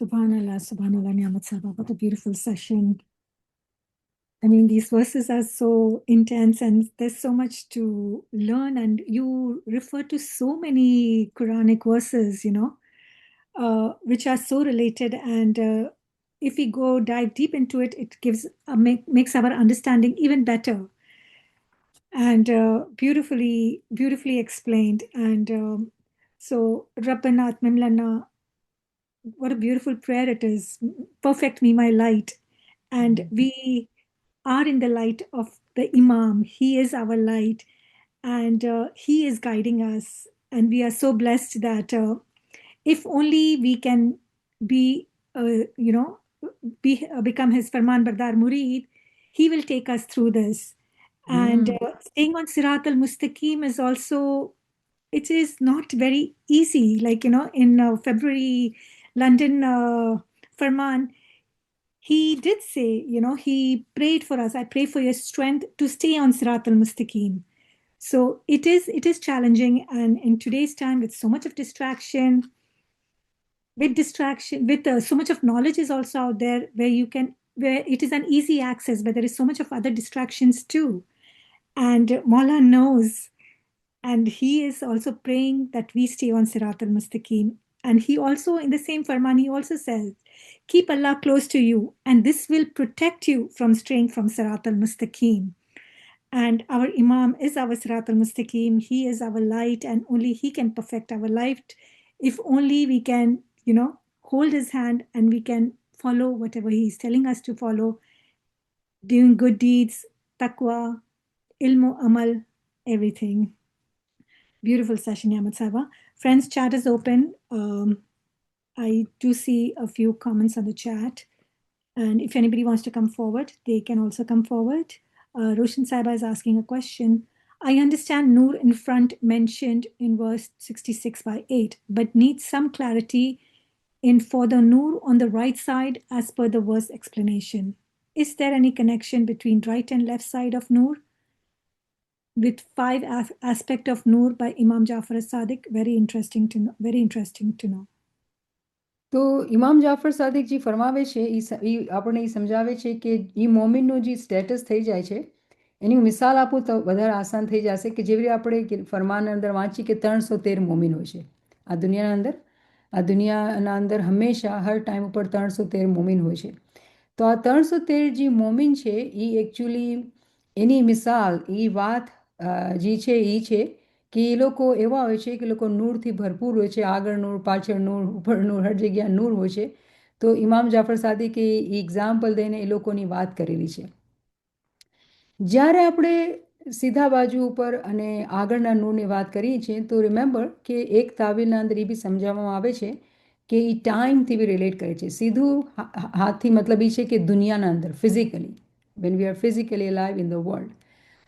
Subhanallah, Niamat Sahaba. What a beautiful session. I mean, these verses are so intense and there's so much to learn. And you refer to so many Quranic verses, which are so related. And if we go dive deep into it, it gives makes our understanding even better. And beautifully explained. And so, Rabbana Atmim Lana, what a beautiful prayer it is. Perfect me my light. And we are in the light of the Imam. He is our light and he is guiding us. And we are so blessed that if only we can be, become his Farman Bardar Murid, he will take us through this. And staying on Sirat al-Mustaqim is also, it is not very easy. Like, in February, London Farman, he did say, he prayed for us. I pray for your strength to stay on Sirat al-Mustaqim. So it is challenging. And in today's time, with so much of distraction, with so much of knowledge is also out there where it is an easy access, but there is so much of other distractions too. And Maula knows, and he is also praying that we stay on Sirat al-Mustaqim. And he also, in the same Farman, he also says, keep Allah close to you, and this will protect you from straying from Sirat al-Mustaqim. And our Imam is our Sirat al-Mustaqim. He is our light, and only He can perfect our life. If only we can, hold His hand and we can follow whatever He is telling us to follow, doing good deeds, taqwa, ilmu, amal, everything. Beautiful session, Yamat Saba. Friends, chat is open. I do see a few comments on the chat. And if anybody wants to come forward, they can also come forward. Roshan Saiba is asking a question. I understand Noor in front mentioned in verse 66 by 8, but needs some clarity in for the Noor on the right side as per the verse explanation. Is there any connection between right and left side of Noor? With 5 aspect of Noor by Imam Jafar as-Sadiq. Very interesting to know. Very interesting to know.
તો ઇમામ જાફર સાદિકજી ફરમાવે છે એ આપણને એ સમજાવે છે કે એ મોમિનનું જે status થઈ જાય છે એની હું મિસાલ આપું તો વધારે આસાન થઈ જશે કે જેવી રીતે આપણે ફરમાનના અંદર વાંચીએ કે 313 મોમિન હોય છે આ દુનિયાના અંદર હંમેશા હર ટાઈમ ઉપર 313 મોમિન હોય છે. તો આ 313 જે મોમિન છે એ એકચ્યુઅલી એની મિસાલ એ વાત જે છે એ છે કે એ લોકો એવા હોય છે કે લોકો નૂરથી ભરપૂર હોય છે, આગળ નૂર, પાછળ નૂર, ઉપર નૂર, હર જગ્યા નૂર હોય છે. તો ઇમામ જાફર સાદિકે એ એક્ઝામ્પલ દઈને એ લોકોની વાત કરેલી છે. જ્યારે આપણે સીધા બાજુ ઉપર અને આગળના નૂરની વાત કરીએ છીએ તો રિમેમ્બર કે એક તાવીલના અંદર એ બી સમજાવવામાં આવે છે કે એ ટાઈમથી બી રિલેટ કરે છે. સીધું હાથથી મતલબ એ છે કે દુનિયાના અંદર physically, when we are physically alive in the world,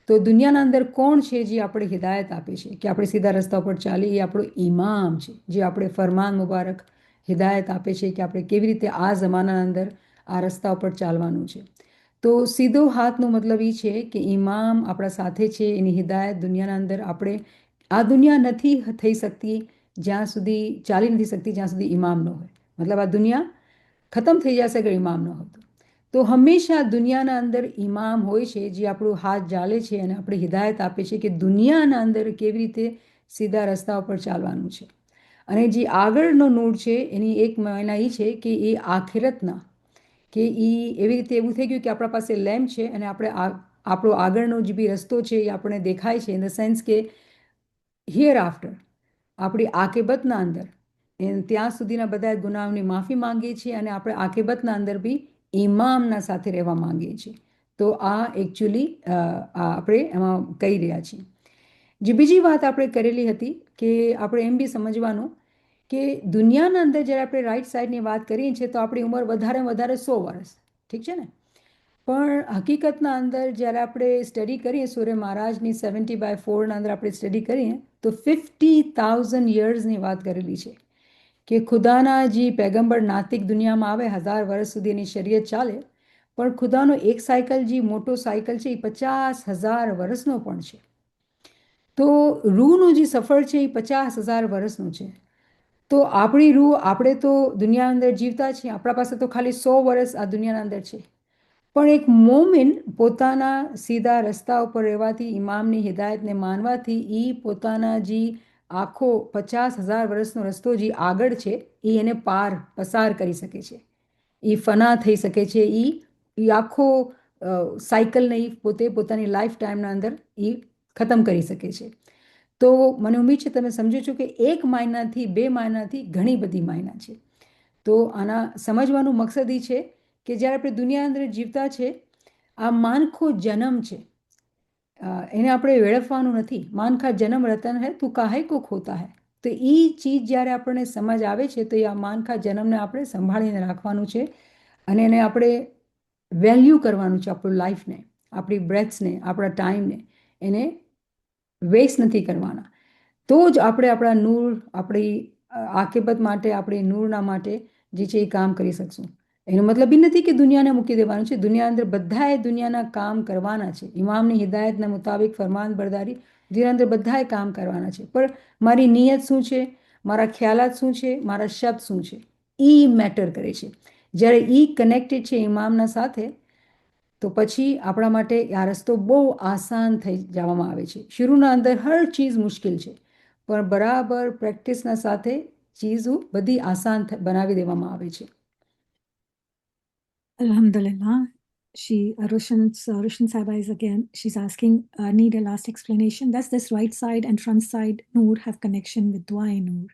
તો દુનિયાના અંદર કોણ છે જે આપણે હિદાયત આપે છે કે આપણે સીધા રસ્તા ઉપર ચાલીએ? એ આપણો ઇમામ છે, જે આપણે ફરમાન મુબારક હિદાયત આપે છે કે આપણે કેવી રીતે આ જમાનાના અંદર આ રસ્તા ઉપર ચાલવાનું છે. તો સીધો હાથનો મતલબ એ છે કે ઇમામ આપણા સાથે છે, એની હિદાયત દુનિયાના અંદર આપણે આ દુનિયા નથી થઈ શકતી જ્યાં સુધી ચાલી નથી શકતી જ્યાં સુધી ઇમામ ન હોય. મતલબ આ દુનિયા ખતમ થઈ જશે અગર ઇમામ ન હોય તો હંમેશા દુનિયાના અંદર ઇમામ હોય છે જે આપણું હાથ ઝાલે છે અને આપણે હિદાયત આપે છે કે દુનિયાના અંદર કેવી રીતે સીધા રસ્તા ઉપર ચાલવાનું છે. અને જે આગળનો નૂર છે એની એક માયના એ છે કે એ આખિરતના, કે એ એવી રીતે એવું થઈ ગયું કે આપણા પાસે લેમ્પ છે અને આપણે આપણો આગળનો જે બી રસ્તો છે એ આપણને દેખાય છે, ઇન ધ સેન્સ કે હિયર આફ્ટર આપણી આકેબતના અંદર ત્યાં સુધીના બધા ગુનાહોની માફી માંગીએ છીએ અને આપણે આકેબતના અંદર બી ઇમામના સાથે રહેવા માંગીએ છીએ. તો આ એકચ્યુઅલી આપણે એમાં કહી રહ્યા છીએ. જે બીજી વાત આપણે કરેલી હતી કે આપણે એમ બી સમજવાનું કે દુનિયાના અંદર જ્યારે આપણે રાઈટ સાઈડની વાત કરીએ છીએ તો આપણી ઉંમર વધારે વધારે 100 વર્ષ, ઠીક છે ને? પણ હકીકતના અંદર જ્યારે આપણે સ્ટડી કરીએ સૂર્ય મહારાજની 70/4ના અંદર આપણે સ્ટડી કરીએ તો 50,000 યર્સની વાત કરેલી છે કે ખુદાના જે પેગમ્બર નાતિક દુનિયામાં આવે 1000 વર્ષ સુધી એની શરીયત ચાલે, પણ ખુદાનો એક સાયકલ જે મોટો સાયકલ છે એ 50,000 વર્ષનો પણ છે. તો રૂહનું જે સફર છે એ 50,000 વર્ષનું છે. તો આપણી રૂહ, આપણે તો દુનિયા અંદર જીવતા છીએ, આપણા પાસે તો ખાલી 100 વર્ષ આ દુનિયાના અંદર છે. પણ એક મોમિન પોતાના સીધા રસ્તા ઉપર રહેવાથી, ઇમામની હિદાયતને માનવાથી એ પોતાના જે આખો 50,000 વર્ષનો રસ્તો જે આગળ છે એ એને પસાર કરી શકે છે, એ ફના થઈ શકે છે, એ આખો સાયકલને એ પોતે પોતાની લાઈફ ટાઈમના અંદર એ ખતમ કરી શકે છે. તો મને ઉમ્મીદ છે તમે સમજો છો કે 1 મહિનાથી 2 મહિનાથી ઘણી બધી મહિના છે. તો આના સમજવાનું મકસદ એ છે કે જ્યારે આપણે દુનિયા અંદર જીવતા છે, આ માનખો જન્મ છે, એને આપણે વેડફવાનું નથી. માનખા જન્મ રતન હૈ તું કાહે કો ખોતા હૈ. તો એ ચીજ જ્યારે આપણને સમજ આવે છે તો એ આ માનખા જન્મને આપણે સંભાળીને રાખવાનું છે અને એને આપણે વેલ્યુ કરવાનું છે, આપણું લાઈફને, આપણી બ્રેથ્સને, આપણા ટાઈમને એને વેસ્ટ નથી કરવાના. તો જ આપણે આપણા નૂર, આપણી આકેબત માટે, આપણી નૂરના માટે જે છે એ કામ કરી શકશું. એનો મતલબ એ નથી કે દુનિયાને મૂકી દેવાનું છે. દુનિયા અંદર બધાએ દુનિયાના કામ કરવાના છે. ઇમામની હિદાયતના મુતાબિક ફરમાન બરદારી દુનિયા અંદર બધાએ કામ કરવાના છે. પણ મારી નિયત શું છે, મારા ખ્યાલાત શું છે, મારા શબ્દ શું છે, એ મેટર કરે છે. જ્યારે એ કનેક્ટેડ છે ઇમામના સાથે તો પછી આપણા માટે આ રસ્તો બહુ આસાન થઈ જવામાં આવે છે. શરૂના અંદર હર ચીજ મુશ્કેલ છે, પણ બરાબર પ્રેક્ટિસના સાથે ચીજો બધી આસાન બનાવી દેવામાં આવે છે.
Alhamdulillah. Roshan Saiba is again, she's asking, need a last explanation. Does this right side and front side Noor have connection with Dua Noor?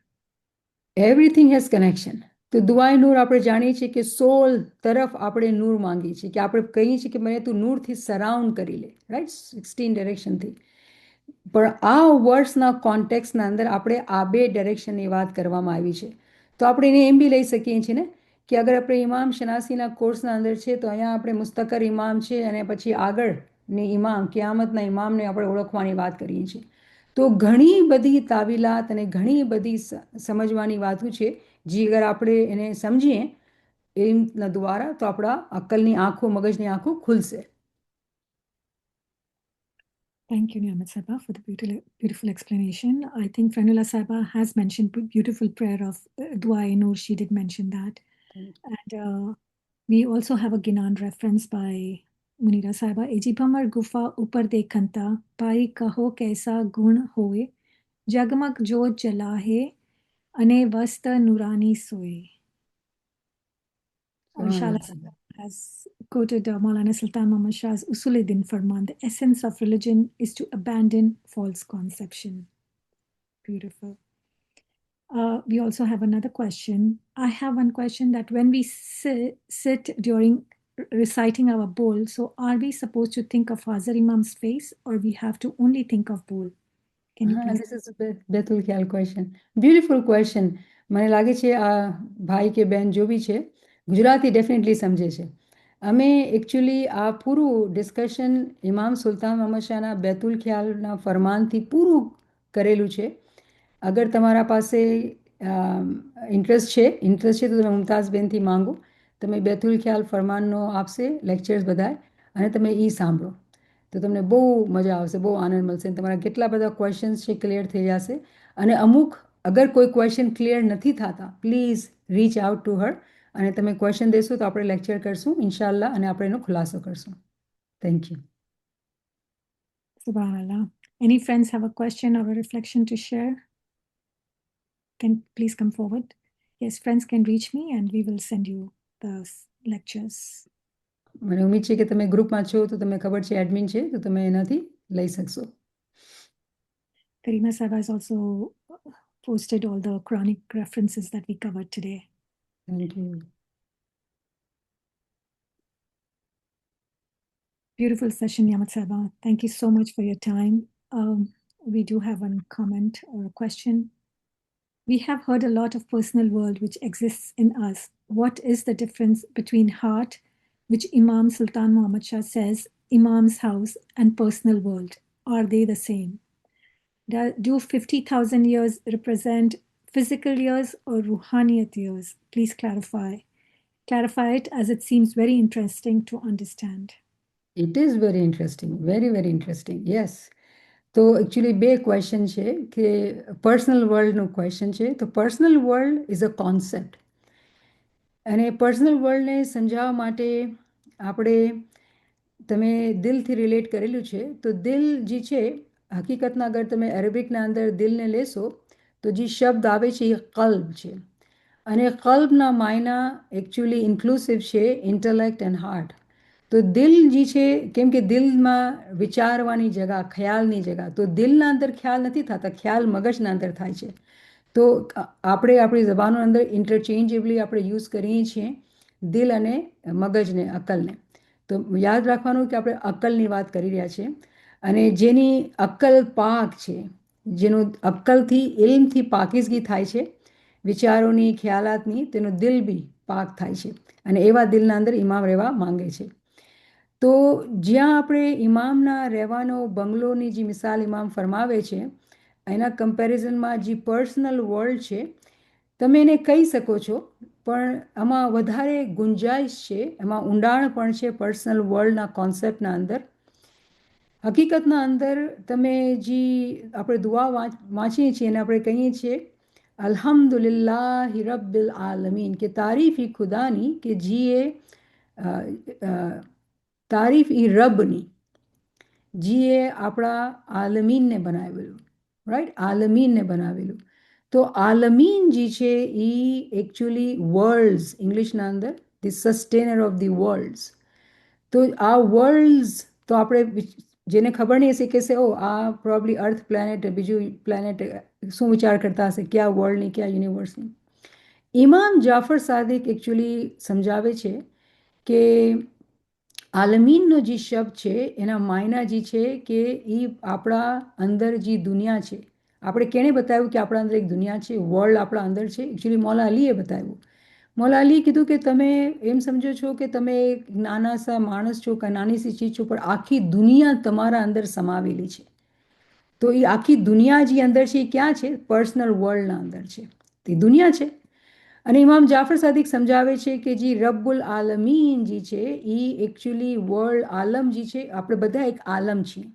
Everything has connection. તો દુઆએ નૂર આપણે જાણીએ છીએ કે સોલ તરફ આપણે નૂર માંગીએ છીએ, કે આપણે કહીએ છીએ કે મને તું નૂરથી સરાઉન્ડ કરી લે, રાઈટ, 16 ડિરેક્શનથી. પણ આ વર્ડ્સના કોન્ટેક્સના અંદર આપણે આ બે ડિરેક્શનની વાત કરવામાં આવી છે. તો આપણે એને એમ બી લઈ શકીએ છીએ ને કે અગર આપણે ઇમામ શનાસીના કોર્સના અંદર છે તો અહીંયા આપણે મુસ્તકર ઇમામ છે અને પછી આગળની ઇમામ ક્યામતના ઇમામને આપણે ઓળખવાની વાત કરીએ છીએ. તો ઘણી બધી તાવીલાત અને ઘણી બધી સમજવાની વાતો છે જે અગર આપણે એને સમજીએ એના દ્વારા તો આપણા અક્કલની આંખો, મગજની આંખો ખુલશે.
Thank you, Niyamat Saiba, for the beautiful explanation. I think Franula Saiba has mentioned beautiful prayer of Dua Noor. She did mention that. And we also have a Ginan reference by Munira Saiba. Eji Bhamar Gufa Upar Dekhanta, Pai Kaho Kaisa Gun Hoe, Jagmag Jot Jala Hai, Ane Vasta Nurani Soe. Shala has quoted Maulana Sultan Muhammad Shah's Usul-e-Din Farman, the essence of religion is to abandon false conception. Beautiful. We also have another question. I have one question that when we sit during reciting our bowl, so are we supposed to think of Hazar Imam's face or we have to only think of bowl? Can you please?
This is a Betul Khayal question. Beautiful question. મને લાગે છે આ ભાઈ કે બેન જો બી છે Gujarati definitely સમજે છે. અમે એકચ્યુઅલી આ પૂરું ડિસ્કશન ઇમામ સુલતાન મોહમ્મદ શાહના બેતુલ ખ્યાલના ફરમાનથી પૂરું કરેલું છે. અગર તમારા પાસે ઇન્ટરેસ્ટ છે તો તમે મુમતાઝબેનથી માંગો, તમે બેતુલ ખ્યાલ ફરમાનનો આપશે લેક્ચર્સ બધાય અને તમે એ સાંભળો તો તમને બહુ મજા આવશે, બહુ આનંદ મળશે. તમારા કેટલા બધા ક્વેશ્ચન્સ છે ક્લિયર થઈ જશે. અને અમુક અગર કોઈ ક્વેશ્ચન ક્લિયર નથી થતા, please rich out to her અને તમે ક્વેશ્ચન દેશો તો આપણે લેક્ચર કરશું ઇન્શાલ્લાહ અને આપણે એનો ખુલાસો કરશું. Thank you.
Subhanallah. Any friends have a question or a reflection to share? Can please come forward. Yes, friends can reach me and we will send you the lectures.
મને ઉમ્મીદ છે કે તમે ગ્રુપમાં છો તો તમને ખબર છે એડમિન છે તો તમે એનાથી લઈ શકશો.
Karima Saiba has also posted all the Quranic references that we covered today.
Thank you.
Beautiful session, Niyamat Saiba. Thank you so much for your time. We do have one comment or a question. We have heard a lot of personal world which exists in us. What is the difference between heart, which Imam Sultan Muhammad Shah says, Imam's house, and personal world? Are they the same? Do 50,000 years represent physical years or ruhaniyat years? Please clarify. Clarify it as it seems very interesting to understand.
It is very interesting, very, very interesting. Yes. તો actually બે question છે કે personal વર્લ્ડનું question છે. તો personal world is a concept અને personal વર્લ્ડને સમજાવવા માટે આપણે તમે દિલથી રિલેટ કરેલું છે. તો દિલ જે છે હકીકતના અગર તમે અરેબિકના અંદર દિલને લેશો તો જે શબ્દ આવે છે એ કલ્બ છે અને કલ્બના માયના એકચ્યુઅલી ઇન્ક્લુસિવ છે ઇન્ટેલેક્ટ એન્ડ હાર્ટ. તો દિલ જે છે કેમ કે દિલમાં વિચારવાની જગા, ખ્યાલની જગા, તો દિલના અંદર ખ્યાલ નથી થતા, ખ્યાલ મગજના અંદર થાય છે. તો આપણે આપણી જબાનો અંદર ઇન્ટરચેન્જેબલી આપણે યુઝ કરીએ છીએ દિલ અને મગજને, અક્કલને. તો યાદ રાખવાનું કે આપણે અક્કલની વાત કરી રહ્યા છીએ અને જેની અક્કલ પાક છે, જેનું અક્કલથી ઇલ્મથી પાકીઝગી થાય છે, વિચારોની, ખ્યાલાતની, તેનો દિલ બી પાક થાય છે અને એવા દિલના અંદર ઇમામ રહેવા માંગે છે. તો જ્યાં આપણે ઇમામના રહેવાનો બંગલોની જે મિસાલ ઇમામ ફરમાવે છે એના કમ્પેરિઝનમાં જે પર્સનલ વર્લ્ડ છે તમે એને કહી શકો છો, પણ આમાં વધારે ગુંજાઈશ છે, એમાં ઊંડાણ પણ છે પર્સનલ વર્લ્ડના કોન્સેપ્ટના અંદર. હકીકતના અંદર તમે જે આપણે દુઆ વાંચીએ છીએ અને આપણે કહીએ છીએ અલ્હમ્દુલિલ્લાહ રબ્બિલ આલમીન, કે તારીફ એ ખુદાની કે જીએ તારીફ એ રબની, જીએ આપણા આલમીનને બનાવેલું, રાઈટ, આલમીનને બનાવેલું. તો આલમીન જે છે એ એકચ્યુઅલી વર્લ્ડ્સ, ઇંગ્લિશના અંદર ધી સસ્ટેનર ઓફ ધી વર્લ્ડ્સ. તો આ વર્લ્ડ્સ તો આપણે જેને ખબર નહીં હશે કે આ પ્રોબ્લી અર્થ પ્લેનેટ બીજું પ્લેનેટ શું વિચાર કરતા હશે ક્યાં વર્લ્ડની ક્યાં યુનિવર્સની. ઇમામ જાફર સાદિક એકચ્યુઅલી સમજાવે છે કે આલમીનનો જે શબ્દ છે એના માયના જે છે કે એ આપણા અંદર જે દુનિયા છે, આપણે કેણે બતાવ્યું કે આપણા અંદર એક દુનિયા છે, વર્લ્ડ આપણા અંદર છે. એકચ્યુઅલી મૌલા અલીએ બતાવ્યું. મૌલા અલીએ કીધું કે તમે એમ સમજો છો કે તમે એક નાના સા માણસ છો કે નાની સી ચીજ છો, પણ આખી દુનિયા તમારા અંદર સમાવેલી છે. તો એ આખી દુનિયા જે અંદર છે એ ક્યાં છે? પર્સનલ વર્લ્ડના અંદર છે, તે દુનિયા છે. અને ઇમામ જાફર સાદિક સમજાવે છે કે જે રબ્બુલ આલમીન જે છે એ એકચ્યુઅલી વર્લ્ડ આલમ જે છે, આપણે બધા એક આલમ છીએ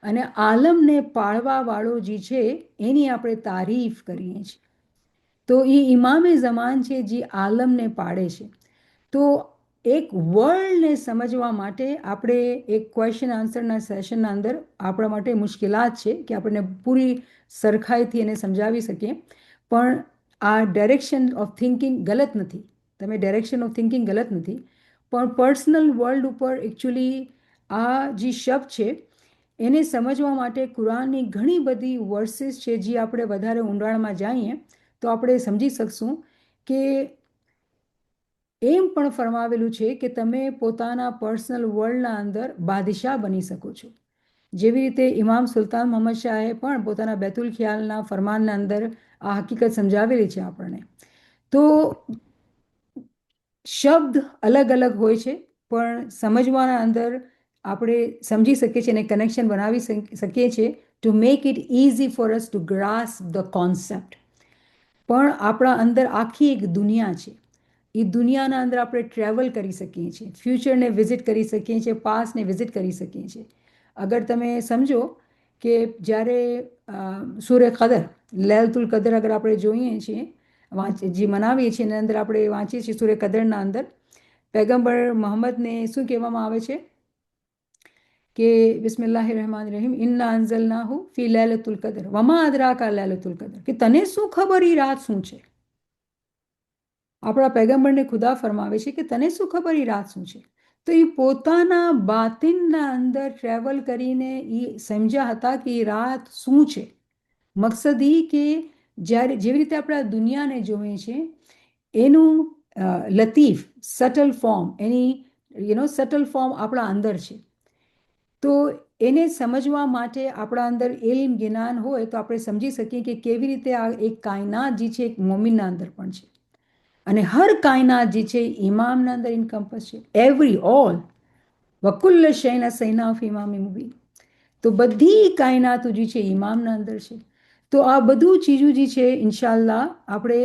અને આલમને પાળવાવાળો જે છે એની આપણે તારીફ કરીએ છીએ. તો એ ઇમામે ઝમાન છે જે આલમને પાડે છે. તો એક વર્લ્ડને સમજવા માટે આપણે એક ક્વેશ્ચન આન્સરના સેશનના અંદર આપણા માટે મુશ્કેલાત છે કે આપણને પૂરી સરખાઈથી એને સમજાવી શકીએ. પણ આ ડાયરેક્શન ઓફ થિંકિંગ ગલત નથી, તમે ડાયરેક્શન ઓફ થિંકિંગ ગલત નથી, પણ પર્સનલ વર્લ્ડ ઉપર એકચ્યુઅલી આ જે શબ્દ છે એને સમજવા માટે કુરાનની ઘણી બધી વર્સિસ છે જે આપણે વધારે ઊંડાણમાં જઈએ તો આપણે સમજી શકશું કે એમ પણ ફરમાવેલું છે કે તમે પોતાના પર્સનલ વર્લ્ડના અંદર બાદશાહ બની શકો છો. જેવી રીતે ઇમામ સુલતાન મોહમ્મદ શાહે પણ પોતાના બેતુલ ખ્યાલના ફરમાનના અંદર આ હકીકત સમજાવેલી છે આપણને. તો શબ્દ અલગ અલગ હોય છે, પણ સમજવાના અંદર આપણે સમજી શકીએ છીએ અને કનેક્શન બનાવી શકીએ છીએ to make it easy for us to grasp the concept. પણ આપણા અંદર આખી એક દુનિયા છે, એ દુનિયાના અંદર આપણે ટ્રેવલ કરી શકીએ છીએ, ફ્યુચરને વિઝિટ કરી શકીએ છીએ, પાસ્ટને વિઝિટ કરી શકીએ છીએ. અગર તમે સમજો કે જ્યારે સૂર્ય કદર લૈલતુલ કદર અગર આપણે જોઈએ છીએ જે મનાવીએ છીએ એના અંદર આપણે વાંચીએ છીએ સૂર્ય કદરના અંદર પૈગંબર મોહમ્મદને શું કહેવામાં આવે છે કે બિસ્મિલ્લાહિર રહેમાનિર રહીમ ઇન્ના અંઝલનાહુ ફી લૈલતુલ કદર વમા અદરાકા લૈલતુલ કદર, કે તને શું ખબર એ રાત શું છે. આપણા પૈગંબરને ખુદા ફરમાવે છે કે તને શું ખબર એ રાત શું છે. તો એ પોતાના બાતિનના અંદર ટ્રેવલ કરીને એ સમજ્યા હતા કે એ રાત શું છે. મકસદ એ કે જ્યારે જેવી રીતે આપણે આ દુનિયાને જોઈએ છે એનું લતીફ સટલ ફોર્મ, એની સટલ ફોર્મ આપણા અંદર છે. તો એને સમજવા માટે આપણા અંદર ઇલ્મ જ્ઞાન હોય તો આપણે સમજી શકીએ કે કેવી રીતે આ એક કાયનાત જે છે એક મોમિનના અંદર પણ છે અને હર કાયનાત જે છે ઇમામના અંદર ઇન્કમ્પસ છે. એવરી ઓલ વકુલ્લ શૈના સૈના ઓફ ઇમામ મુબીન. તો બધી કાયનાતો જે છે ઇમામના અંદર છે. તો આ બધું ચીજો જે છે ઇન્શાલ્લાહ આપણે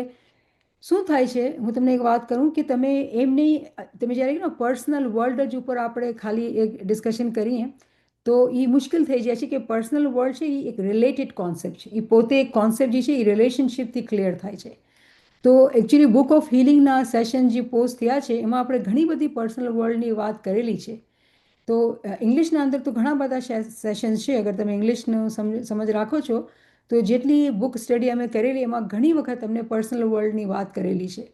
શું થાય છે, હું તમને એક વાત કરું કે તમે એમ નહીં, તમે જ્યારે પર્સનલ વર્લ્ડ જ ઉપર આપણે ખાલી એક ડિસ્કશન કરીએ તો એ મુશ્કેલ થઈ જાય છે કે પર્સનલ વર્લ્ડ છે એ એક રિલેટેડ કોન્સેપ્ટ છે, એ પોતે એક કોન્સેપ્ટ જે છે એ રિલેશનશિપથી ક્લિયર થાય છે. તો એકચ્યુઅલી બુક ઓફ હિલિંગના સેશન જે પોસ્ટ થયા છે એમાં આપણે ઘણી બધી પર્સનલ વર્લ્ડની વાત કરેલી છે. તો ઇંગ્લિશના અંદર તો ઘણા બધા સેશન્સ છે. અગર તમે ઇંગ્લિશનું સમજ રાખો છો તો જેટલી બુક સ્ટડી અમે કરેલી એમાં ઘણી વખત અમને પર્સનલ વર્લ્ડની વાત કરેલી છે.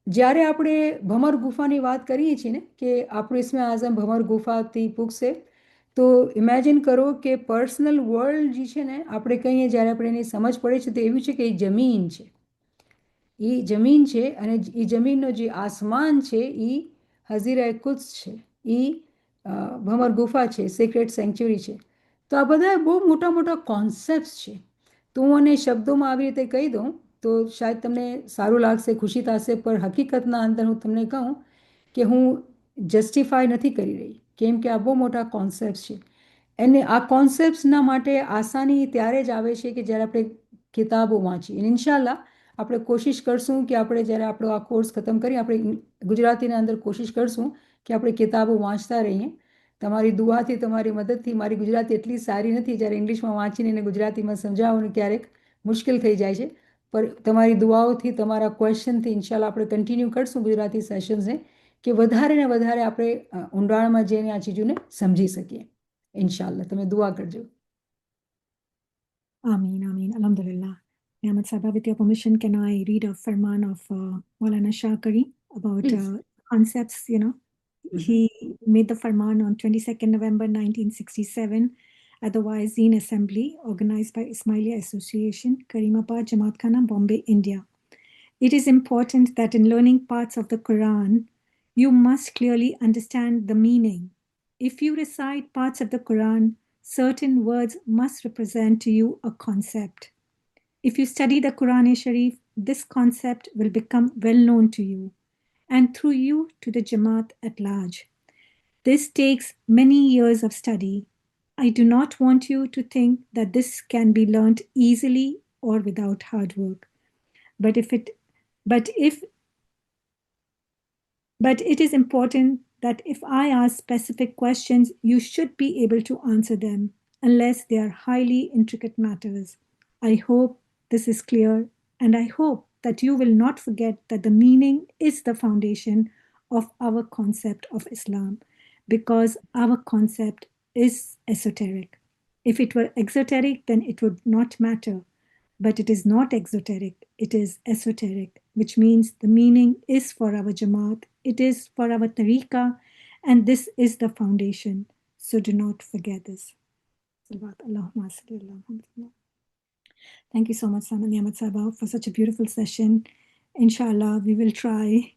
જ્યારે આપણે ભમર ગુફાની વાત કરીએ છીએ ને કે આપણું ઇસ્મે આઝમ ભમર ગુફાથી પૂછશે તો ઇમેજિન કરો કે પર્સનલ વર્લ્ડ જે છે ને આપણે કહીએ જ્યારે આપણે એની સમજ પડે છે તો એવું છે કે એ જમીન છે, એ જમીન છે અને એ જમીનનો જે આસમાન છે એ હઝીરા કુદ્સ છે, એ ભમર ગુફા છે, સિક્રેટ સેન્ચ્યુરી છે. તો આ બધા બહુ મોટા મોટા કોન્સેપ્ટ છે. તો હું આને શબ્દોમાં આવી રીતે કહી દઉં તો શાયદ તમને સારું લાગશે, ખુશી થશે, પણ હકીકતના અંદર હું તમને કહું કે હું જસ્ટિફાય નથી કરી રહી, કેમ કે આ બહુ મોટા કોન્સેપ્ટ છે. એને આ કોન્સેપ્ટ્સના માટે આસાની ત્યારે જ આવે છે કે જ્યારે આપણે કિતાબો વાંચીએ. અને ઇન્શાલ્લાહ આપણે કોશિશ કરશું કે આપણે જ્યારે આપણો આ કોર્સ ખતમ કરીએ આપણે ગુજરાતીના અંદર કોશિશ કરશું કે આપણે કિતાબો વાંચતા રહીએ. તમારી દુઆથી, તમારી મદદથી મારી ગુજરાતી એટલી સારી નથી, જ્યારે ઇંગ્લિશમાં વાંચીને એને ગુજરાતીમાં સમજાવવાનું ક્યારેક મુશ્કેલ થઈ જાય છે. પર તમારી દુઆઓથી, તમારા ક્વેશ્ચનથી ઇન્શાલ્લાહ આપણે કન્ટિન્યુ કરશું ગુજરાતી સેશન્સને કે વધારે ને વધારે આપણે ઊંડાણમાં જઈને આ ચીજોને સમજી શકીએ. ઇન્શાલ્લાહ તમે દુઆ કરજો.
Ameen, Ameen. Alhamdulillah. Ahmad Sahaba, with your permission, can I read a farman of Maulana Shah Karim about concepts, He made the Farman on 22nd November 1967 at the Wazin Assembly, organized by Ismailia Association, Karimabad, Jamaat Khana, Bombay, India. It is important that in learning parts of the Quran, you must clearly understand the meaning. If you recite parts of the Quran, certain words must represent to you a concept. If you study the Quran-e-Sharif, this concept will become well known to you, and through you to the Jamaat at large. This takes many years of study. I do not want you to think that this can be learnt easily or without hard work. But it is important that if I ask specific questions, you should be able to answer them, unless they are highly intricate matters. I hope this is clear, and I hope that you will not forget that the meaning is the foundation of our concept of Islam, because our concept is esoteric. If it were exoteric, then it would not matter. But it is not exoteric, it is esoteric, which means the meaning is for our Jamaat, it is for our tariqah, and this is the foundation. So do not forget this. Thank you so much, Samani Ahmad Sahaba, for such a beautiful session. Inshallah, we will try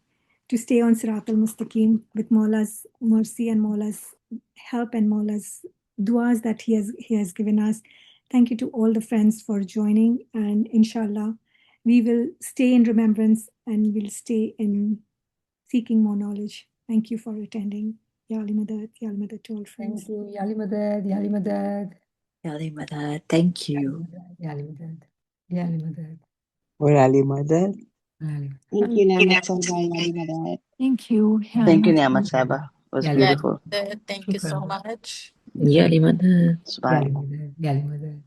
to stay on Sirat al-Mustaqim with Maula's mercy and Maula's help and Maula's duas that he has given us. Thank you to all the friends for joining, and inshallah, we will stay in remembrance and we'll stay in seeking more knowledge. Thank you for attending. Ya Ali Madad to all friends.
Thank you. Yali Madad, Yali Madad.
Yali Madad, thank you.
Yali Madad, Yali Madad.
Wali Madad.
Thank you, Ni'mat Sahaba, Yali Madad.
Thank you.
Thank you, Ni'mat Sahaba. It was
Yeah,
beautiful.
Thank you so much.
Yali Madad.
Yali Madad, Yali Madad.